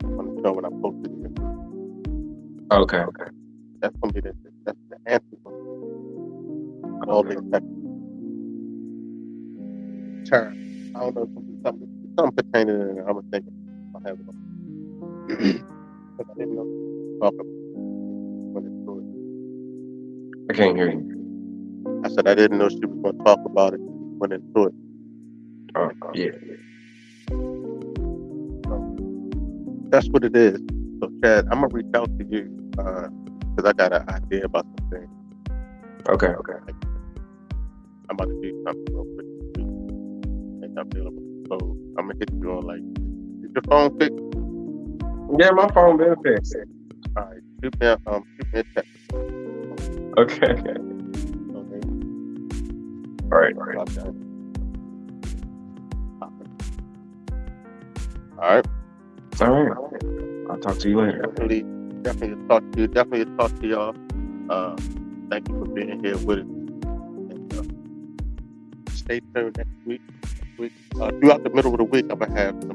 On the show when I posted it. Okay. That's going to be that's the answer. Uvalde Tx. Term. I don't know, something pertaining to it. I'm going to think I have it. But I didn't know talk about when it's good. I can't hear you. I said I didn't know she was going to talk about it when it's good. Oh, yeah. So, that's what it is. So, Chad, I'm going to reach out to you because I got an idea about something. Okay. I'm about to do something real quick. And available. So I'm gonna hit you on like, is your phone fixed? Yeah, my phone been fixed. All right, shoot me a text. Okay. All right. All right. I'll talk to you later. Definitely talk to y'all. Thank you for being here with us. And, stay tuned next week. Throughout the middle of the week, I'm gonna have the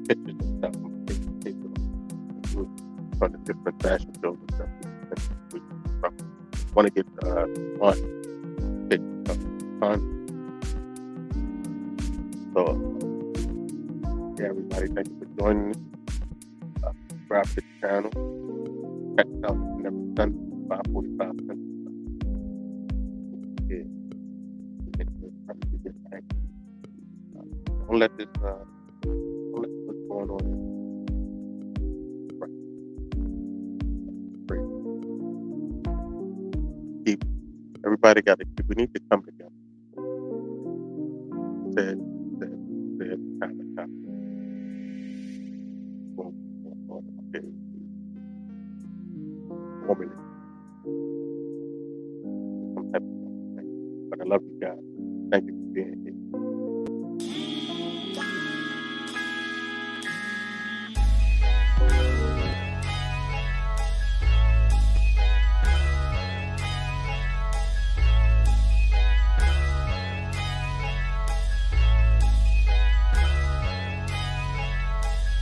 pictures and stuff. I'm gonna take pictures from the different fashion shows and stuff. I want to get one picture fun. So, yeah, everybody, thank you for joining us. Subscribe to the channel. Check us out every Sunday, 5:45 Central. Yeah. Don't let this what's going on. Everybody got to. We need to come together. Said time and time. Woman. Some type of thing. But I love you guys. Thank you for being here.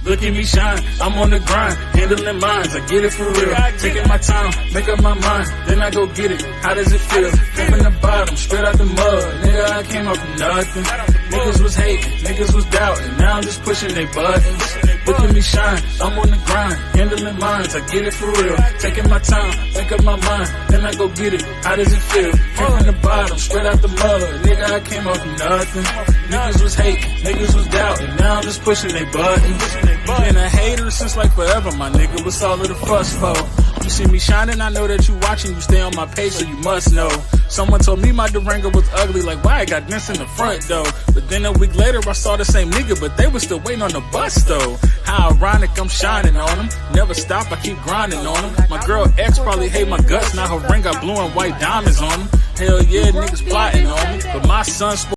Look at me shine, I'm on the grind, handling mines, I get it for real. Taking my time, make up my mind, then I go get it. How does it feel? From the bottom, straight out the mud. Nigga, I came up from nothing. Niggas was hating, niggas was doubting, now I'm just pushing their buttons. Look at me shine, I'm on the grind, handling mines, I get it for real. Taking my time, make up my mind, then I go get it. How does it feel? From the bottom, straight out the mud. Nigga, I came up from nothing. Niggas was hating, niggas was doubting, now I'm just pushing their buttons. Been a hater since like forever, my nigga. What's all of the fuss for? You see me shining, I know that you watching. You stay on my page, so you must know. Someone told me my Durango was ugly, like why I got dents in the front though. But then a week later, I saw the same nigga, but they was still waiting on the bus though. How ironic, I'm shining on them. Never stop, I keep grinding on them. My girl ex probably hate my guts, now her ring got blue and white diamonds on them. Hell yeah, niggas plotting on me, but my son's